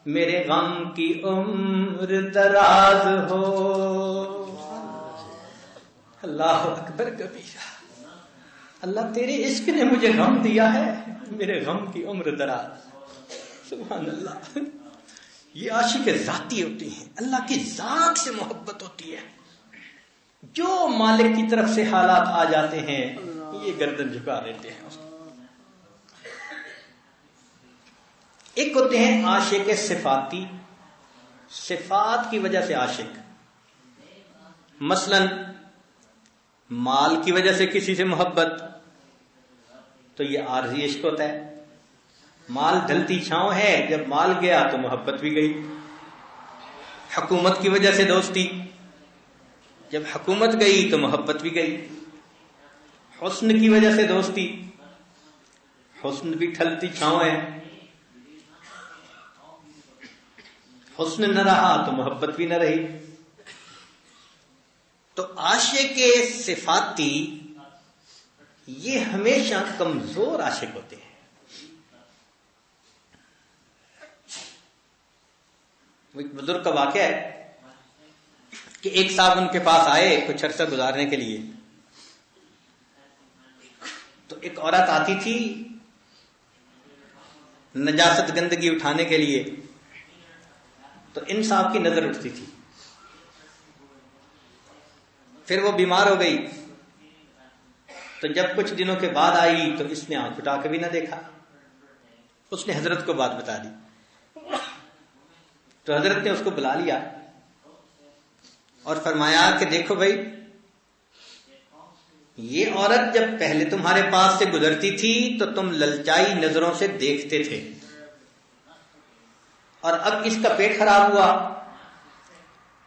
میرے غم کی عمر دراز ہو. اللہ اکبر کبیرہ. اللہ تیرے عشق نے مجھے غم دیا ہے, میرے غم کی عمر دراز. سبحان اللہ. یہ عاشق ذاتی ہوتی ہیں, اللہ کی ذات سے محبت ہوتی ہے. جو مالک کی طرف سے حالات آ جاتے ہیں یہ گردن جھکا دیتے ہیں. ایک ہوتے ہیں عاشق صفاتی, صفات کی وجہ سے عاشق. مثلا مال کی وجہ سے کسی سے محبت تو یہ عارضی عشق ہوتا ہے. مال ڈھلتی چھاؤں ہے, جب مال گیا تو محبت بھی گئی. حکومت کی وجہ سے دوستی, جب حکومت گئی تو محبت بھی گئی. حسن کی وجہ سے دوستی, حسن بھی ڈھلتی چھاؤں ہے, حسن نہ رہا تو محبت بھی نہ رہی. تو عاشق صفاتی یہ ہمیشہ کمزور عاشق ہوتے ہیں. ایک بزرگ کا واقعہ ہے کہ ایک صاحب ان کے پاس آئے کچھ عرصہ گزارنے کے لیے. تو ایک عورت آتی تھی نجاست گندگی اٹھانے کے لیے, تو ان صاحب کی نظر اٹھتی تھی. پھر وہ بیمار ہو گئی, تو جب کچھ دنوں کے بعد آئی تو اس نے آنکھ اٹھا کے بھی نہ دیکھا. اس نے حضرت کو بات بتا دی, تو حضرت نے اس کو بلا لیا اور فرمایا کہ دیکھو بھائی, یہ عورت جب پہلے تمہارے پاس سے گزرتی تھی تو تم للچائی نظروں سے دیکھتے تھے, اور اب اس کا پیٹ خراب ہوا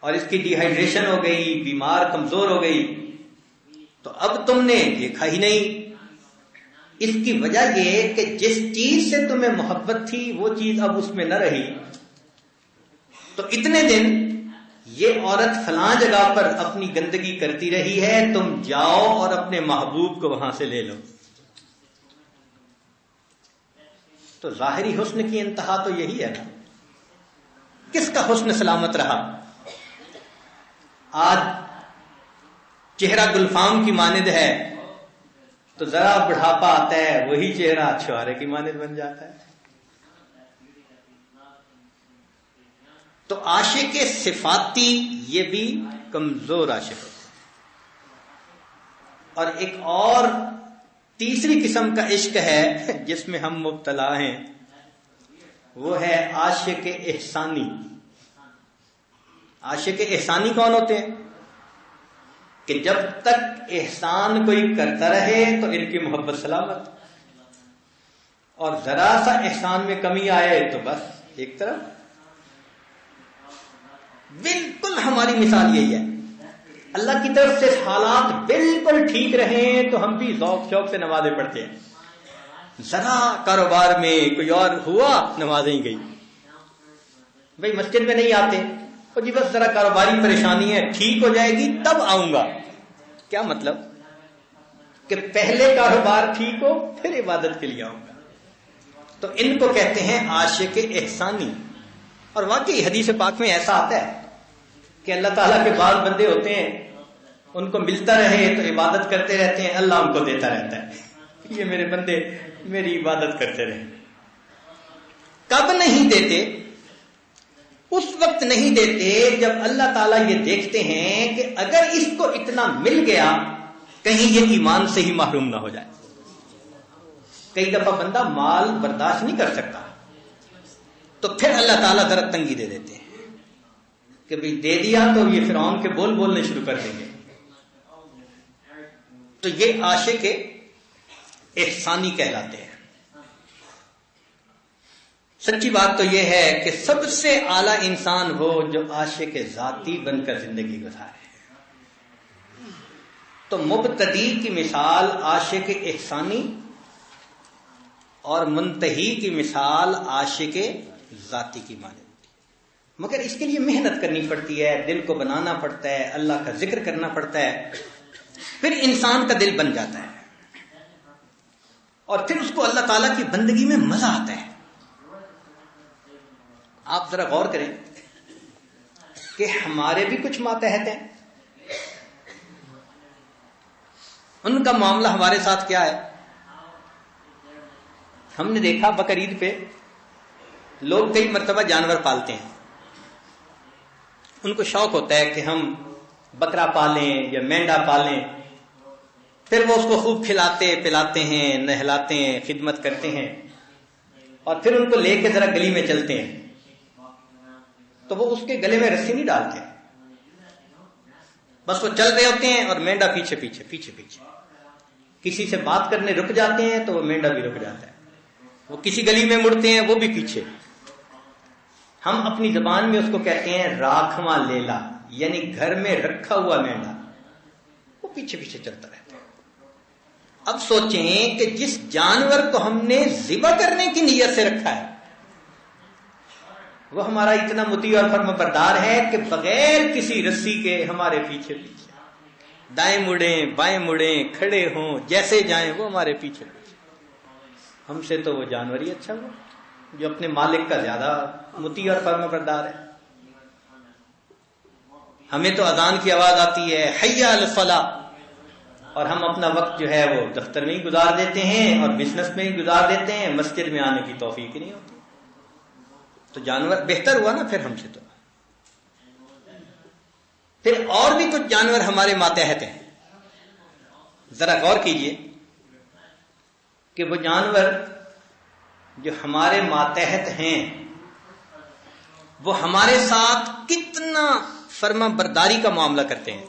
اور اس کی ڈی ہائیڈریشن ہو گئی, بیمار کمزور ہو گئی, تو اب تم نے دیکھا ہی نہیں. اس کی وجہ یہ کہ جس چیز سے تمہیں محبت تھی وہ چیز اب اس میں نہ رہی، تو اتنے دن یہ عورت فلاں جگہ پر اپنی گندگی کرتی رہی ہے، تم جاؤ اور اپنے محبوب کو وہاں سے لے لو۔ تو ظاہری حسن کی انتہا تو یہی ہے نا، کس کا حسن سلامت رہا؟ آج چہرہ گلفام کی مانند ہے تو ذرا بڑھاپا آتا ہے وہی چہرہ چھوارے کی مانند بن جاتا ہے۔ تو عاشق صفاتی یہ بھی کمزور عاشق ہے۔ اور ایک اور تیسری قسم کا عشق ہے جس میں ہم مبتلا ہیں، وہ ہے عاشق احسانی۔ عاشق احسانی کون ہوتے ہیں؟ کہ جب تک احسان کوئی کرتا رہے تو ان کی محبت سلامت، اور ذرا سا احسان میں کمی آئے تو بس ایک طرف۔ بالکل ہماری مثال یہی ہے، اللہ کی طرف سے حالات بالکل ٹھیک رہیں تو ہم بھی ذوق شوق سے نمازیں پڑھتے ہیں، ذرا کاروبار میں کوئی اور ہوا نمازیں ہی گئی، بھائی مسجد میں نہیں آتے، اور جی بس ذرا کاروباری پریشانی ہے، ٹھیک ہو جائے گی تب آؤں گا۔ کیا مطلب؟ کہ پہلے کاروبار ٹھیک ہو پھر عبادت کے لیے آؤں گا۔ تو ان کو کہتے ہیں عاشق احسانی۔ اور واقعی حدیث پاک میں ایسا آتا ہے کہ اللہ تعالیٰ کے بعض بندے ہوتے ہیں، ان کو ملتا رہے تو عبادت کرتے رہتے ہیں، اللہ ان کو دیتا رہتا ہے۔ یہ میرے بندے میری عبادت کرتے رہے۔ کب نہیں دیتے؟ اس وقت نہیں دیتے جب اللہ تعالیٰ یہ دیکھتے ہیں کہ اگر اس کو اتنا مل گیا کہیں یہ ایمان سے ہی محروم نہ ہو جائے۔ کئی دفعہ بندہ مال برداشت نہیں کر سکتا تو پھر اللہ تعالیٰ ذرا تنگی دے دیتے ہیں کہ بھئی دے دیا تو یہ فرعون کے بول بولنے شروع کر دیں گے۔ تو یہ عاشق احسانی کہلاتے ہیں۔ سچی بات تو یہ ہے کہ سب سے اعلیٰ انسان ہو جو عاشق ذاتی بن کر زندگی گزارے۔ تو مبتدی کی مثال عاشق احسانی اور منتہی کی مثال عاشق ذاتی کی مانند ہوتی ہے، مگر اس کے لیے محنت کرنی پڑتی ہے، دل کو بنانا پڑتا ہے، اللہ کا ذکر کرنا پڑتا ہے، پھر انسان کا دل بن جاتا ہے اور پھر اس کو اللہ تعالیٰ کی بندگی میں مزہ آتا ہے۔ آپ ذرا غور کریں کہ ہمارے بھی کچھ ماتحت ہیں، ان کا معاملہ ہمارے ساتھ کیا ہے؟ ہم نے دیکھا بقرعید پہ لوگ کئی مرتبہ جانور پالتے ہیں، ان کو شوق ہوتا ہے کہ ہم بکرا پالیں یا مینڈا پالیں، پھر وہ اس کو خوب کھلاتے پلاتے ہیں، نہلاتے ہیں، خدمت کرتے ہیں، اور پھر ان کو لے کے ذرا گلی میں چلتے ہیں تو وہ اس کے گلے میں رسی نہیں ڈالتے، بس وہ چل رہے ہوتے ہیں اور مینڈا پیچھے پیچھے پیچھے پیچھے، کسی سے بات کرنے رک جاتے ہیں تو وہ مینڈا بھی رک جاتا ہے، وہ کسی گلی میں مڑتے ہیں وہ بھی پیچھے۔ ہم اپنی زبان میں اس کو کہتے ہیں راکھواں لیلا، یعنی گھر میں رکھا ہوا مینڈا، وہ پیچھے پیچھے چلتا رہتا ہے۔ اب سوچیں کہ جس جانور کو ہم نے ذبح کرنے کی نیت سے رکھا ہے وہ ہمارا اتنا مطیع اور فرما بردار ہے کہ بغیر کسی رسی کے ہمارے پیچھے پیچھے، دائیں مڑیں بائیں مڑیں، کھڑے ہوں جیسے جائیں وہ ہمارے پیچھے پیچھے۔ ہم سے تو وہ جانور ہی اچھا ہوا جو اپنے مالک کا زیادہ مطیع اور فرما بردار ہے۔ ہمیں تو اذان کی آواز آتی ہے حی علی الفلاح، اور ہم اپنا وقت جو ہے وہ دفتر میں ہی گزار دیتے ہیں اور بزنس میں ہی گزار دیتے ہیں، مسجد میں آنے کی توفیق ہی نہیں ہوتی۔ تو جانور بہتر ہوا نا پھر ہم سے تو۔ پھر اور بھی کچھ جانور ہمارے ماتحت ہیں، ذرا غور کیجئے کہ وہ جانور جو ہمارے ماتحت ہیں وہ ہمارے ساتھ کتنا فرما برداری کا معاملہ کرتے ہیں۔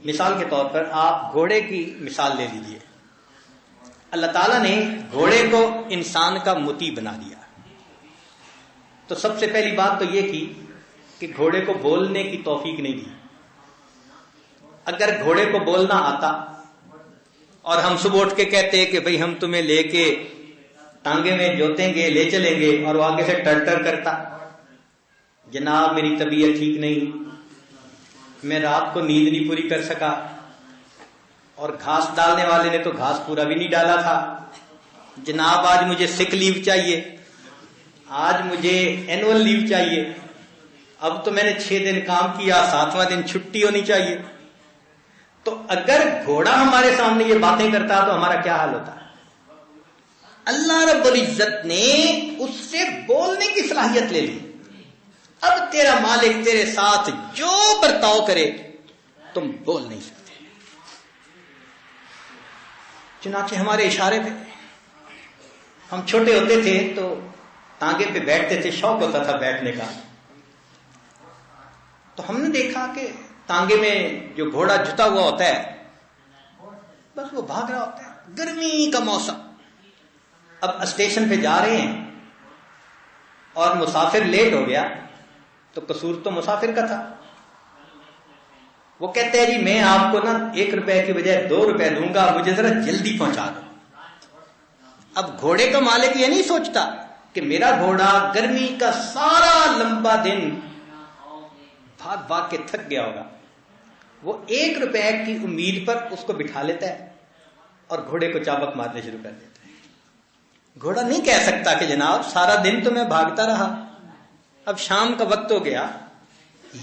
مثال کے طور پر آپ گھوڑے کی مثال لے لیجئے، اللہ تعالیٰ نے گھوڑے کو انسان کا مطیع بنا دیا، تو سب سے پہلی بات تو یہ کی کہ گھوڑے کو بولنے کی توفیق نہیں دی۔ اگر گھوڑے کو بولنا آتا اور ہم صبح اٹھ کے کہتے کہ بھئی ہم تمہیں لے کے ٹانگے میں جوتیں گے، لے چلیں گے، اور وہ آگے سے ٹر ٹر کرتا، جناب میری طبیعت ٹھیک نہیں، میں رات کو نیند نہیں پوری کر سکا، اور گھاس ڈالنے والے نے تو گھاس پورا بھی نہیں ڈالا تھا، جناب آج مجھے سک لیو چاہیے، آج مجھے اینول لیو چاہیے، اب تو میں نے 6 دن کام کیا، 7واں دن چھٹی ہونی چاہیے. تو اگر گھوڑا ہمارے سامنے یہ باتیں کرتا تو ہمارا کیا حال ہوتا؟ اللہ رب العزت نے اس سے بولنے کی صلاحیت لے لی. اب تیرا مالک تیرے ساتھ جو برتاؤ کرے تم بول نہیں سکتے. چنانچہ ہمارے اشارے پہ ہم چھوٹے ہوتے تھے تو ٹانگے پہ بیٹھتے تھے، شوق ہوتا تھا بیٹھنے کا، تو ہم نے دیکھا کہ ٹانگے میں جو گھوڑا جتا ہوا ہوتا ہے بس وہ بھاگ رہا ہوتا ہے. گرمی کا موسم، اب اسٹیشن پہ جا رہے ہیں اور مسافر لیٹ ہو گیا تو قصور تو مسافر کا تھا. وہ کہتے ہیں جی میں آپ کو نا 1 روپے کی بجائے 2 روپے دوں گا، مجھے ذرا جلدی پہنچا دو. اب گھوڑے کا مالک یہ نہیں سوچتا کہ میرا گھوڑا گرمی کا سارا لمبا دن بھاگ بھاگ کے تھک گیا ہوگا، وہ 1 روپے کی امید پر اس کو بٹھا لیتا ہے اور گھوڑے کو چابک مارنے شروع کر دیتا ہے. گھوڑا نہیں کہہ سکتا کہ جناب سارا دن تو میں بھاگتا رہا، اب شام کا وقت ہو گیا،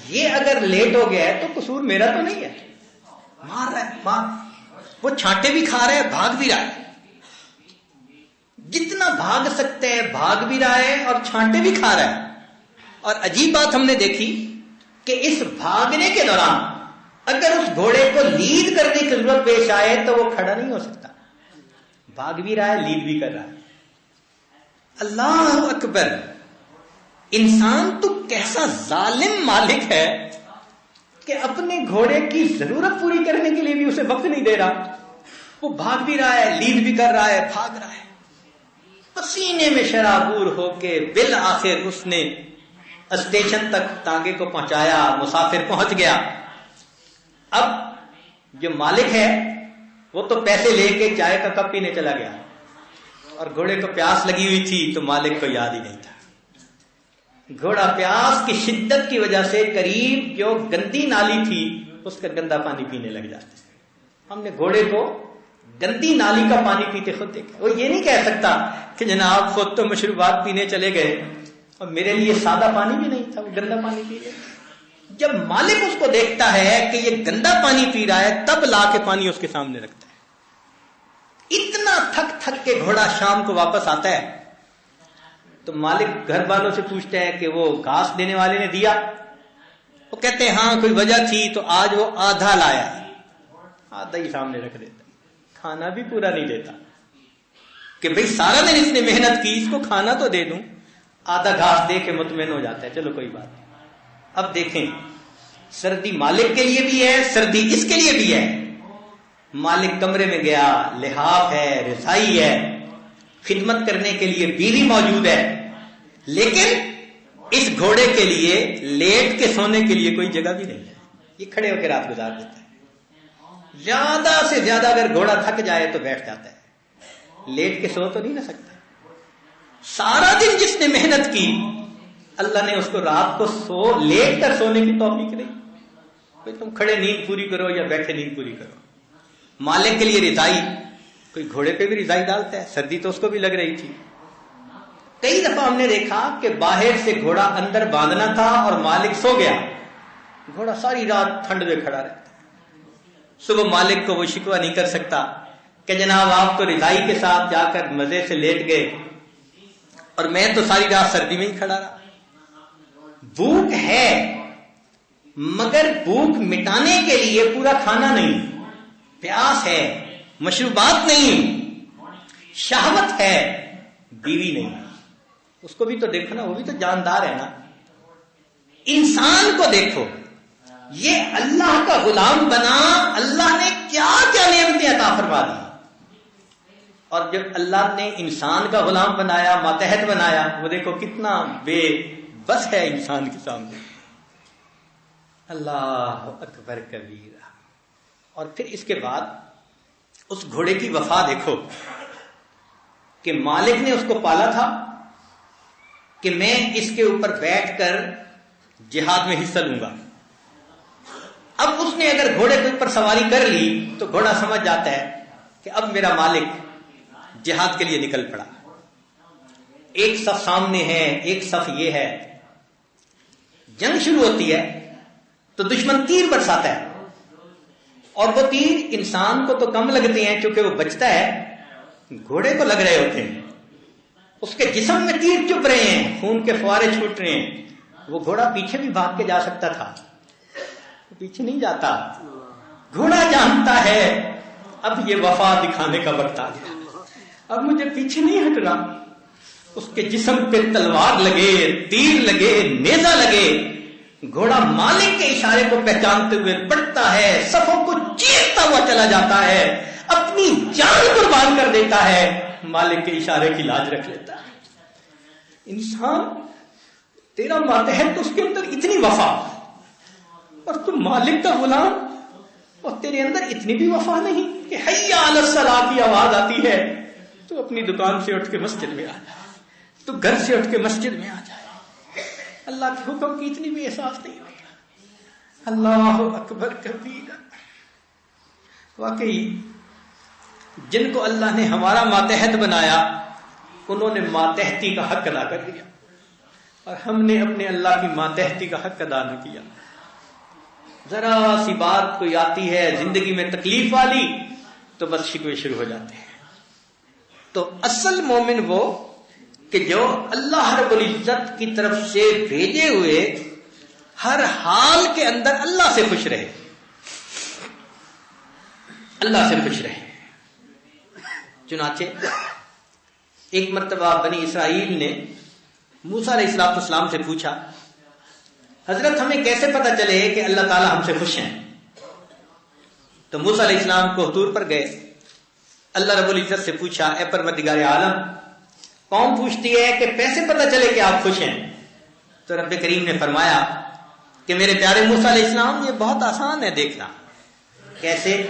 یہ اگر لیٹ ہو گیا ہے تو قصور میرا تو نہیں ہے. مار رہا ہے، مار، وہ چھانٹے بھی کھا رہا ہے، بھاگ بھی رہا ہے، جتنا بھاگ سکتے ہیں بھاگ بھی رہا ہے اور چھانٹے بھی کھا رہا ہے. اور عجیب بات ہم نے دیکھی کہ اس بھاگنے کے دوران اگر اس گھوڑے کو لیڈ کرنے کی ضرورت پیش آئے تو وہ کھڑا نہیں ہو سکتا، بھاگ بھی رہا ہے، لیڈ بھی کر رہا ہے. اللہ اکبر! انسان تو کیسا ظالم مالک ہے کہ اپنے گھوڑے کی ضرورت پوری کرنے کے لیے بھی اسے وقت نہیں دے رہا. وہ بھاگ بھی رہا ہے، لیڈ بھی کر رہا ہے، بھاگ رہا ہے، پسینے میں شرابور ہو کے بالآخر اس نے اسٹیشن تک ٹانگے کو پہنچایا، مسافر پہنچ گیا. اب جو مالک ہے وہ تو پیسے لے کے چائے کا کپ پینے چلا گیا، اور گھوڑے کو پیاس لگی ہوئی تھی تو مالک کو یاد ہی نہیں تھا. گھوڑا پیاس کی شدت کی وجہ سے قریب جو گندی نالی تھی اس کا گندا پانی پینے لگ جاتے. ہم نے گھوڑے کو گندی نالی کا پانی پیتے خود دیکھا. وہ یہ نہیں کہہ سکتا کہ جناب خود تو مشروبات پینے چلے گئے اور میرے لیے سادہ پانی بھی نہیں تھا، وہ گندا پانی پی گئے. جب مالک اس کو دیکھتا ہے کہ یہ گندا پانی پی رہا ہے تب لا کے پانی اس کے سامنے رکھتا ہے. اتنا تھک تھک کے گھوڑا شام کو واپس آتا ہے تو مالک گھر والوں سے پوچھتا ہے کہ وہ گھاس دینے والے نے دیا؟ وہ کہتے ہیں ہاں کوئی وجہ تھی تو آج وہ آدھا لایا ہے. آدھا ہی سامنے رکھ دیتا، کھانا بھی پورا نہیں دیتا کہ بھئی سارا دن اس نے محنت کی، اس کو کھانا تو دے دوں. آدھا گھاس دے کے مطمئن ہو جاتا ہے، چلو کوئی بات نہیں. اب دیکھیں، سردی مالک کے لیے بھی ہے، سردی اس کے لیے بھی ہے. مالک کمرے میں گیا، لحاف ہے، رضائی ہے، خدمت کرنے کے لیے بیوی موجود ہے، لیکن اس گھوڑے کے لیے لیٹ کے سونے کے لیے کوئی جگہ بھی نہیں ہے. یہ کھڑے ہو کے رات گزار دیتا ہے. زیادہ سے زیادہ اگر گھوڑا تھک جائے تو بیٹھ جاتا ہے، لیٹ کے سو تو نہیں نہ سکتا. سارا دن جس نے محنت کی اللہ نے اس کو رات کو لیٹ کر سونے کی توفیق نہیں. تم کھڑے نیند پوری کرو یا بیٹھے نیند پوری کرو. مالک کے لیے رضائی، کوئی گھوڑے پہ بھی رضائی ڈالتا ہے، سردی تو اس کو بھی لگ رہی تھی. کئی دفعہ ہم نے دیکھا کہ باہر سے گھوڑا اندر باندھنا تھا اور مالک سو گیا، گھوڑا ساری رات ٹھنڈ میں کھڑا رہتا. صبح مالک کو وہ شکوہ نہیں کر سکتا کہ جناب آپ تو رضائی کے ساتھ جا کر مزے سے لیٹ گئے اور میں تو ساری رات سردی میں ہی کھڑا رہا. بھوک ہے مگر بھوک مٹانے کے لیے پورا کھانا نہیں، پیاس ہے، مشروبات نہیں، شہوت ہے، بیوی نہیں. اس کو بھی تو دیکھو نا، وہ بھی تو جاندار ہے نا. انسان کو دیکھو، یہ اللہ کا غلام بنا، اللہ نے کیا کیا نعمتیں عطا فرما دی. اور جب اللہ نے انسان کا غلام بنایا، ماتحت بنایا، وہ دیکھو کتنا بے بس ہے انسان کے سامنے. اللہ اکبر کبیرہ. اور پھر اس کے بعد اس گھوڑے کی وفا دیکھو کہ مالک نے اس کو پالا تھا کہ میں اس کے اوپر بیٹھ کر جہاد میں حصہ لوں گا. اب اس نے اگر گھوڑے کے اوپر سواری کر لی تو گھوڑا سمجھ جاتا ہے کہ اب میرا مالک جہاد کے لیے نکل پڑا. ایک صف سامنے ہے، ایک صف یہ ہے. جنگ شروع ہوتی ہے تو دشمن تیر برساتا ہے اور وہ تیر انسان کو تو کم لگتے ہیں چونکہ وہ بچتا ہے، گھوڑے کو لگ رہے ہوتے ہیں. اس کے جسم میں تیر چپ رہے ہیں، خون کے فوارے چھوٹ رہے ہیں. وہ گھوڑا پیچھے بھی بھاگ کے جا سکتا تھا، پیچھے نہیں جاتا. گھوڑا جانتا ہے اب یہ وفا دکھانے کا وقت آ گیا، اب مجھے پیچھے نہیں ہٹنا. اس کے جسم پہ تلوار لگے، تیر لگے، نیزہ لگے، گھوڑا مالک کے اشارے کو پہچانتے ہوئے بڑھتا ہے، صفوں کو چیرتا ہوا چلا جاتا ہے، اپنی جان قربان کر دیتا ہے، مالک کے اشارے کی لاج رکھ لیتا ہے. انسان تیرا ماتحت اس کے اندر اتنی وفا، اور تم مالک کا غلام اور تیرے اندر اتنی بھی وفا نہیں کہ حیا علی الصلاۃ کی آواز آتی ہے تو اپنی دکان سے اٹھ کے مسجد میں آ جائے، تو گھر سے اٹھ کے مسجد میں آ جائے. اللہ کے حکم کی اتنی بھی احساس نہیں ہوتا. اللہ اکبر کبیرہ. واقعی جن کو اللہ نے ہمارا ماتحت بنایا انہوں نے ماتحتی کا حق ادا کر دیا، اور ہم نے اپنے اللہ کی ماتحتی کا حق ادا نہ کیا. ذرا سی بات کوئی آتی ہے زندگی میں تکلیف والی تو بس شکوے شروع ہو جاتے ہیں. تو اصل مومن وہ کہ جو اللہ رب العزت کی طرف سے بھیجے ہوئے ہر حال کے اندر اللہ سے خوش رہے، اللہ سے خوش رہے. چنانچہ ایک مرتبہ بنی اسرائیل نے موسیٰ علیہ السلام سے پوچھا، حضرت ہمیں کیسے پتہ چلے کہ اللہ تعالیٰ ہم سے خوش ہیں؟ تو موسیٰ علیہ السلام کو حضور پر گئے، اللہ رب العزت سے پوچھا، اے پروردگار عالم، قوم پوچھتی ہے کہ کیسے پتہ چلے کہ آپ خوش ہیں؟ تو رب کریم نے فرمایا کہ میرے پیارے موسیٰ علیہ السلام یہ بہت آسان ہے دیکھنا. کیسے؟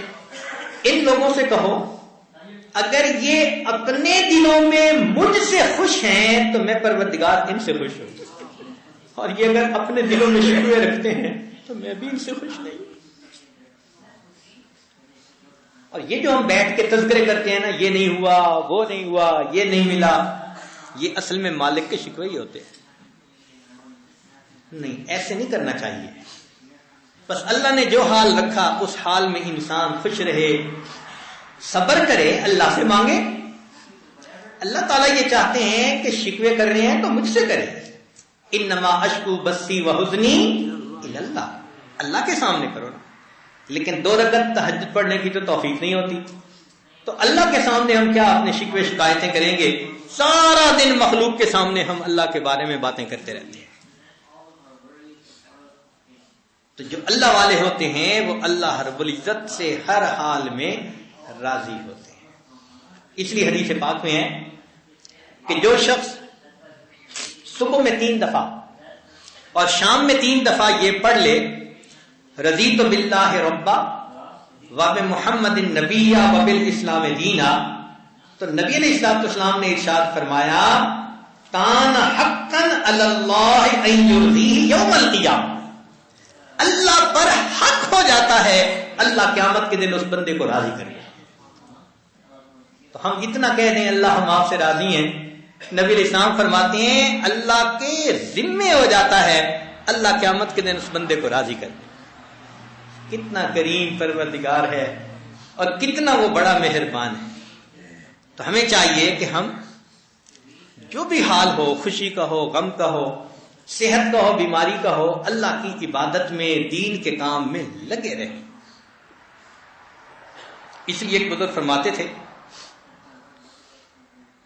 ان لوگوں سے کہو اگر یہ اپنے دلوں میں مجھ سے خوش ہیں تو میں پروردگار ان سے خوش ہوں، اور یہ اگر اپنے دلوں میں شکوے رکھتے ہیں تو میں بھی ان سے خوش نہیں. اور یہ جو ہم بیٹھ کے تذکرے کرتے ہیں نا، یہ نہیں ہوا، وہ نہیں ہوا، یہ نہیں ملا، یہ اصل میں مالک کے شکوے ہی ہوتے ہیں. نہیں، ایسے نہیں کرنا چاہیے. بس اللہ نے جو حال رکھا اس حال میں انسان خوش رہے، صبر کرے، اللہ سے مانگے. اللہ تعالیٰ یہ چاہتے ہیں کہ شکوے کر رہے ہیں تو مجھ سے کرے. انما اشکو بسی وحزنی الی اللہ، اللہ کے سامنے کرو نا. لیکن 2 رکعت تہجد پڑھنے کی تو توفیق نہیں ہوتی، تو اللہ کے سامنے ہم کیا اپنے شکوے شکایتیں کریں گے؟ سارا دن مخلوق کے سامنے ہم اللہ کے بارے میں باتیں کرتے رہتے ہیں. تو جو اللہ والے ہوتے ہیں وہ اللہ رب العزت سے ہر حال میں راضی ہوتے ہیں. اس لیے حدیث پاک میں ہے کہ جو شخص صبح میں 3 دفعہ اور شام میں 3 دفعہ یہ پڑھ لے، رضیت باللہ ربا وبمحمد النبی وبالاسلام دینا، تو نبی علیہ السلام نے ارشاد فرمایا، کان حقا علی اللہ ان یرضیہ یوم القیامہ، اللہ پر حق ہو جاتا ہے اللہ قیامت کے دن اس بندے کو راضی کرے. تو ہم اتنا کہہ دیں اللہ ہم آپ سے راضی ہیں، نبی علیہ السلام فرماتے ہیں اللہ کے ذمے ہو جاتا ہے اللہ قیامت کے دن اس بندے کو راضی کر دے. کتنا کریم پروردگار ہے اور کتنا وہ بڑا مہربان ہے. تو ہمیں چاہیے کہ ہم جو بھی حال ہو، خوشی کا ہو، غم کا ہو، صحت کا ہو، بیماری کا ہو، اللہ کی عبادت میں، دین کے کام میں لگے رہیں. اس لیے ایک بزرگ فرماتے تھے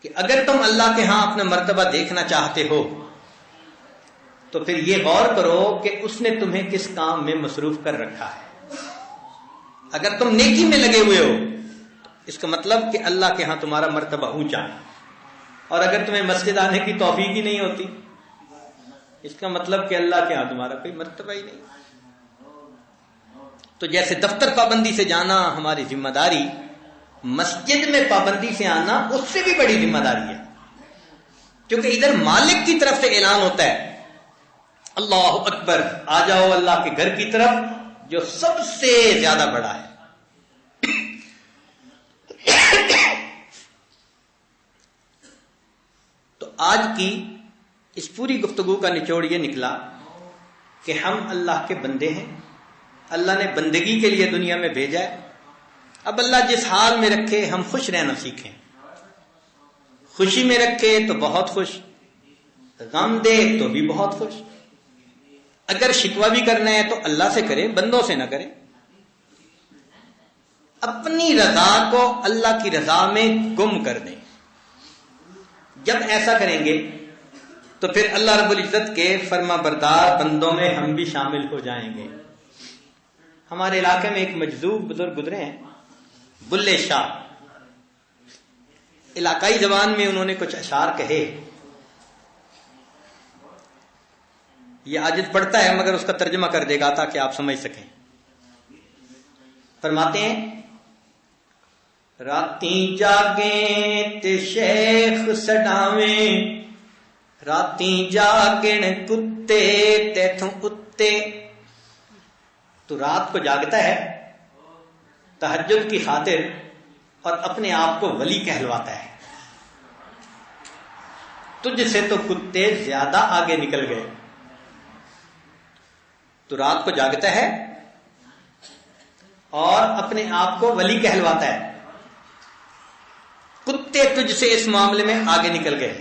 کہ اگر تم اللہ کے ہاں اپنا مرتبہ دیکھنا چاہتے ہو تو پھر یہ غور کرو کہ اس نے تمہیں کس کام میں مصروف کر رکھا ہے. اگر تم نیکی میں لگے ہوئے ہو اس کا مطلب کہ اللہ کے ہاں تمہارا مرتبہ اونچا ہے، اور اگر تمہیں مسجد آنے کی توفیق ہی نہیں ہوتی اس کا مطلب کہ اللہ کے ہاں تمہارا کوئی مرتبہ ہی نہیں. تو جیسے دفتر پابندی سے جانا ہماری ذمہ داری، مسجد میں پابندی سے آنا اس سے بھی بڑی ذمہ داری ہے، کیونکہ ادھر مالک کی طرف سے اعلان ہوتا ہے اللہ اکبر، آ جاؤ اللہ کے گھر کی طرف جو سب سے زیادہ بڑا ہے۔ تو آج کی اس پوری گفتگو کا نچوڑ یہ نکلا کہ ہم اللہ کے بندے ہیں، اللہ نے بندگی کے لیے دنیا میں بھیجا ہے۔ اب اللہ جس حال میں رکھے ہم خوش رہنا سیکھیں، خوشی میں رکھے تو بہت خوش، غم دے تو بھی بہت خوش۔ اگر شکوہ بھی کرنا ہے تو اللہ سے کریں، بندوں سے نہ کریں۔ اپنی رضا کو اللہ کی رضا میں گم کر دیں۔ جب ایسا کریں گے تو پھر اللہ رب العزت کے فرما بردار بندوں میں ہم بھی شامل ہو جائیں گے۔ ہمارے علاقے میں ایک مجذوب بزرگ گزرے ہیں، بلے شاہ، علاقائی زبان میں انہوں نے کچھ اشعار کہے۔ یہ عاجز پڑھتا ہے مگر اس کا ترجمہ کر دے گا تاکہ آپ سمجھ سکیں۔ فرماتے ہیں راتیں جاگیں تے شیخ سڈاویں، راتیں جاگن کتے تیتھوں اتے۔ تو رات کو جاگتا ہے تہجد کی خاطر اور اپنے آپ کو ولی کہلواتا ہے، تجھ سے تو کتے زیادہ آگے نکل گئے۔ تو رات کو جاگتا ہے اور اپنے آپ کو ولی کہلواتا ہے، کتے تجھ سے اس معاملے میں آگے نکل گئے۔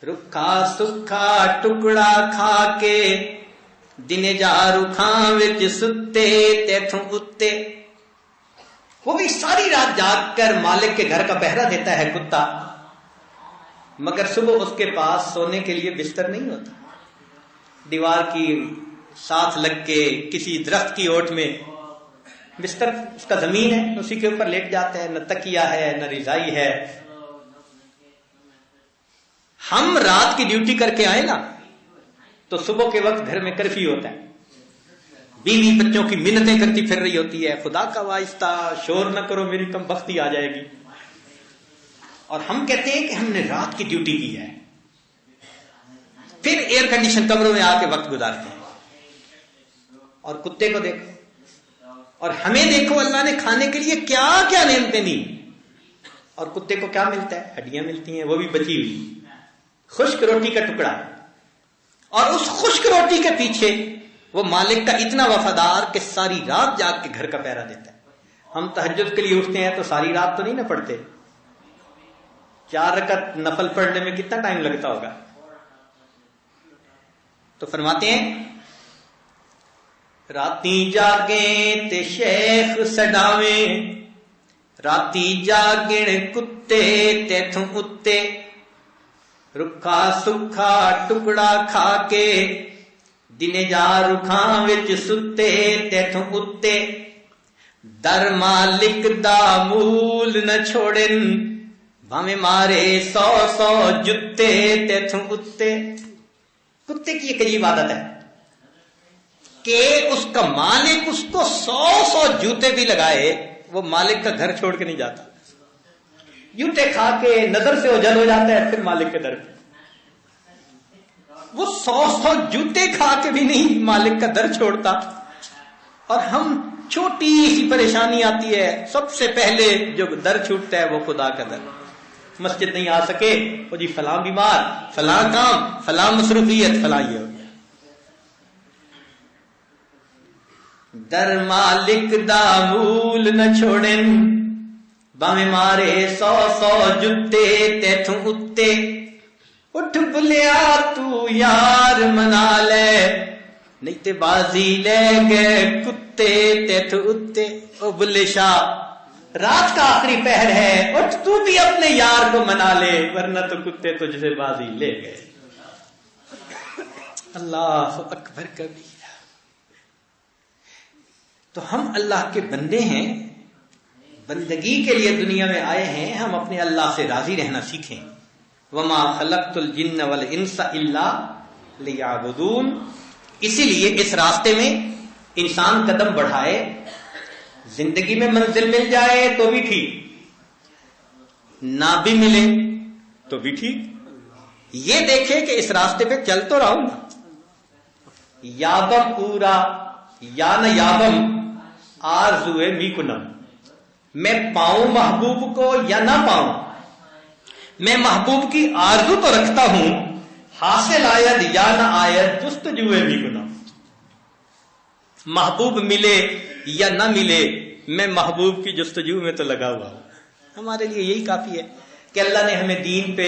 رکھا سکھا ٹکڑا کھا کے دن جا رکھاں وچ ستے تیتھوں اتے۔ وہ بھی ساری رات جاگ کر مالک کے گھر کا پہرا دیتا ہے کتا، مگر صبح اس کے پاس سونے کے لیے بستر نہیں ہوتا، دیوار کی ساتھ لگ کے کسی درخت کی اوٹ میں بستر اس کا زمین ہے، اسی کے اوپر لیٹ جاتا ہے، نہ تکیہ ہے نہ رضائی ہے۔ ہم رات کی ڈیوٹی کر کے آئے نا تو صبح کے وقت گھر میں کرفیو ہوتا ہے، بیوی بچوں کی منتیں کرتی پھر رہی ہوتی ہے، خدا کا واسطہ شور نہ کرو میری کم بختی آ جائے گی، اور ہم کہتے ہیں کہ ہم نے رات کی ڈیوٹی کی ہے، پھر ایئر کنڈیشن کمروں میں آ کے وقت گزارتے ہیں۔ اور کتے کو دیکھو اور ہمیں دیکھو، اللہ نے کھانے کے لیے کیا کیا نعمتیں دی، اور کتے کو کیا ملتا ہے؟ ہڈیاں ملتی ہیں، وہ بھی بچی ہوئی، خشک روٹی کا ٹکڑا، اور اس خشک روٹی کے پیچھے وہ مالک کا اتنا وفادار کہ ساری رات جاگ کے گھر کا پہرا دیتا ہے۔ ہم تہجد کے لیے اٹھتے ہیں تو ساری رات تو نہیں نہ پڑھتے، 4 رکعت نفل پڑھنے میں کتنا ٹائم لگتا ہوگا۔ تو فرماتے ہیں راتی جاگیں تے شیخ سڈاویں، راتی جاگن کتے تیتھوں اتے۔ رکھا سکھا ٹکڑا کھا کے دن جا رکھاں وچ ستے تیتھوں اتے۔ در مالک دا مول نہ چھوڑن، بھاویں مارے 100 جتے تیتھوں اتے۔ کتے کی ایک عجیب عادت ہے کہ اس کا مالک اس کو 100 جوتے بھی لگائے، وہ مالک کا گھر چھوڑ کے نہیں جاتا، جوتے کھا کے نظر سے اوجھل ہو جاتا ہے پھر مالک کے در پہ۔ وہ 100 جوتے کھا کے بھی نہیں مالک کا در چھوڑتا۔ اور ہم چھوٹی سی پریشانی آتی ہے سب سے پہلے جو در چھوٹتا ہے وہ خدا کا در۔ مسجد نہیں آ سکے، وہ جی فلاں بیمار، فلاں کام، فلاں مصروفیت، فلاں یہ ہو گیا۔ در مالک دا مول نہ چھوڑن، باویں مارے 100 جتے تیتھوں اتے۔ اٹھ بلیا تو یار منا لے، نہیں تے بازی لے گئے کتے تیتھوں اتے۔ او بلے شاہ، رات کا آخری پہر ہے، اٹھ تو بھی اپنے یار کو منا لے، ورنہ تو کتے تجھ سے بازی لے گئے۔ اللہ اکبر کبیرہ۔ تو ہم اللہ کے بندے ہیں، بندگی کے لیے دنیا میں آئے ہیں، ہم اپنے اللہ سے راضی رہنا سیکھیں۔ وما خلقت الجن والانس الا لیعبدون۔ اسی لیے اس راستے میں انسان قدم بڑھائے زندگی میں منزل مل جائے تو بھی ٹھیک، نہ بھی ملے تو بھی ٹھیک، یہ دیکھے کہ اس راستے پہ چل تو رہا ہوں نا. یابم پورا یا نہ یابم آرزوئے می کنم، میں پاؤں محبوب کو یا نہ پاؤں، میں محبوب کی آرزو تو رکھتا ہوں، حاصل آید یا نہ آید جستجوئے می کنم. محبوب ملے یا نہ ملے میں محبوب کی جستجو میں تو لگا ہوا ہوں. ہمارے لیے یہی کافی ہے کہ اللہ نے ہمیں دین پہ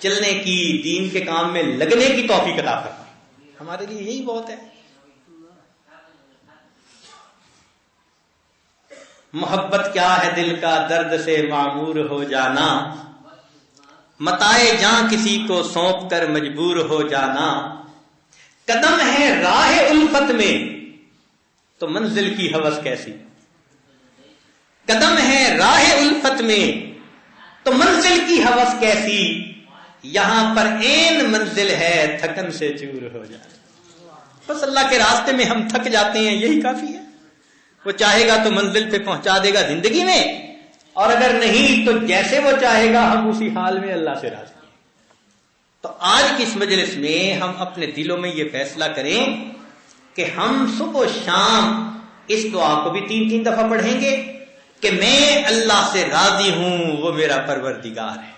چلنے کی، دین کے کام میں لگنے کی توفیق عطا فرمائی. ہمارے لیے یہی بہت ہے. محبت کیا ہے دل کا درد سے معمور ہو جانا، متائے جاں کسی کو سونپ کر مجبور ہو جانا. قدم ہے راہ الفت میں تو منزل کی ہوس کیسی، قدم ہے راہ الفت میں تو منزل کی ہوس کیسی، یہاں پر عین منزل ہے تھکن سے چور ہو جانا. بس اللہ کے راستے میں ہم تھک جاتے ہیں، یہی کافی ہے. وہ چاہے گا تو منزل پہ پہنچا دے گا زندگی میں، اور اگر نہیں تو جیسے وہ چاہے گا ہم اسی حال میں اللہ سے راضی ہیں. تو آج کی اس مجلس میں ہم اپنے دلوں میں یہ فیصلہ کریں کہ ہم صبح و شام اس دعا کو بھی 3 دفعہ پڑھیں گے کہ میں اللہ سے راضی ہوں، وہ میرا پروردگار ہے.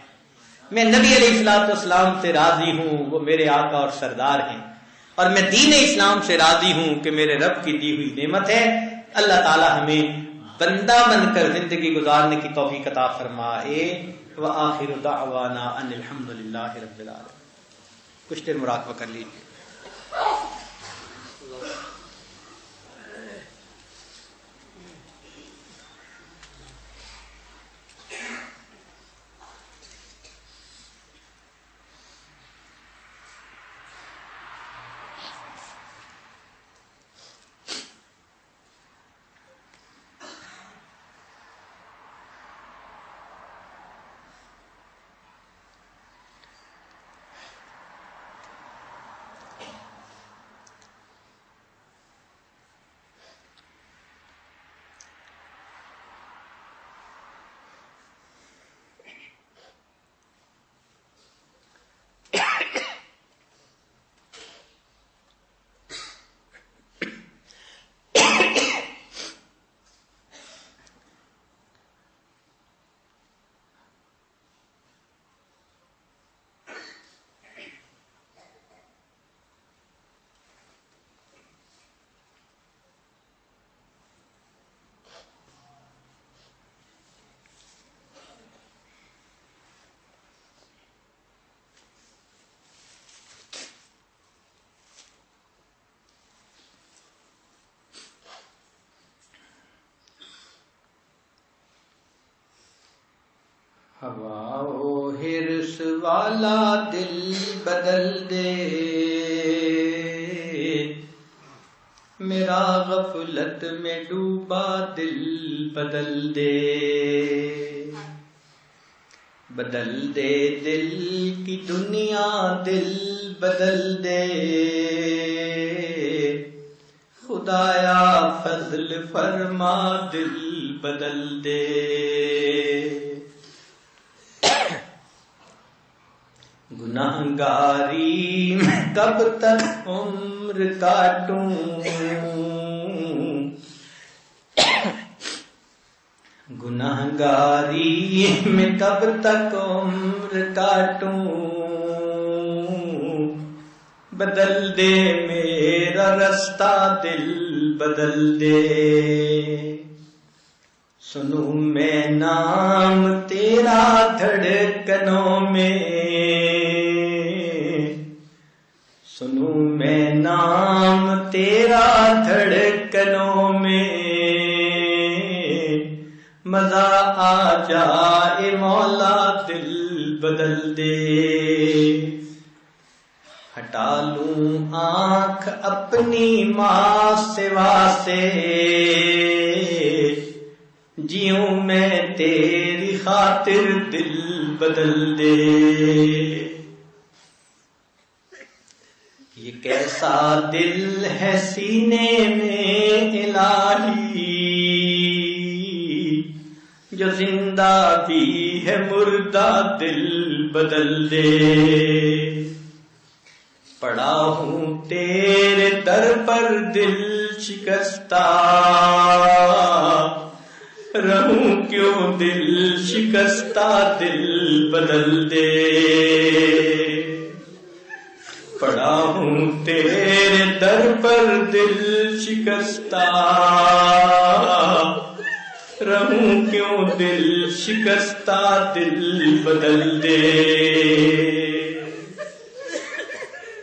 میں نبی علیہ الصلوۃ والسلام سے راضی ہوں، وہ میرے آقا اور سردار ہیں. اور میں دین اسلام سے راضی ہوں کہ میرے رب کی دی ہوئی نعمت ہے. اللہ تعالی ہمیں بندہ بن کر زندگی گزارنے کی توفیق عطا فرمائے. وآخر دعوانا ان الحمدللہ رب العالمین. کچھ دیر مراقبہ کر لیجیے. ہوا و حرص والا دل بدل دے، میرا غفلت میں ڈوبا دل بدل دے. بدل دے دل کی دنیا دل بدل دے، خدایا فضل فرما دل بدل دے. گناہگاری میں کب تک عمر کاٹوں، گناہگاری میں کب تک عمر کاٹوں، بدل دے میرا رستہ دل بدل دے. سنوں میں نام تیرا دھڑکنوں میں، سنوں میں نام تیرا دھڑکنوں میں، مزہ آ جائے مولا دل بدل دے. ہٹا لوں آنکھ اپنی ماں سوا سے، جیوں میں تیری خاطر دل بدل دے. یہ کیسا دل ہے سینے میں الہی، جو زندہ بھی ہے مردہ دل بدل دے. پڑا ہوں تیرے در پر دل شکستہ، رہوں کیوں دل شکستہ دل بدل دے. پڑا ہوں تیرے در پر دل شکستہ، رہوں کیوں دل شکستہ دل بدل دے.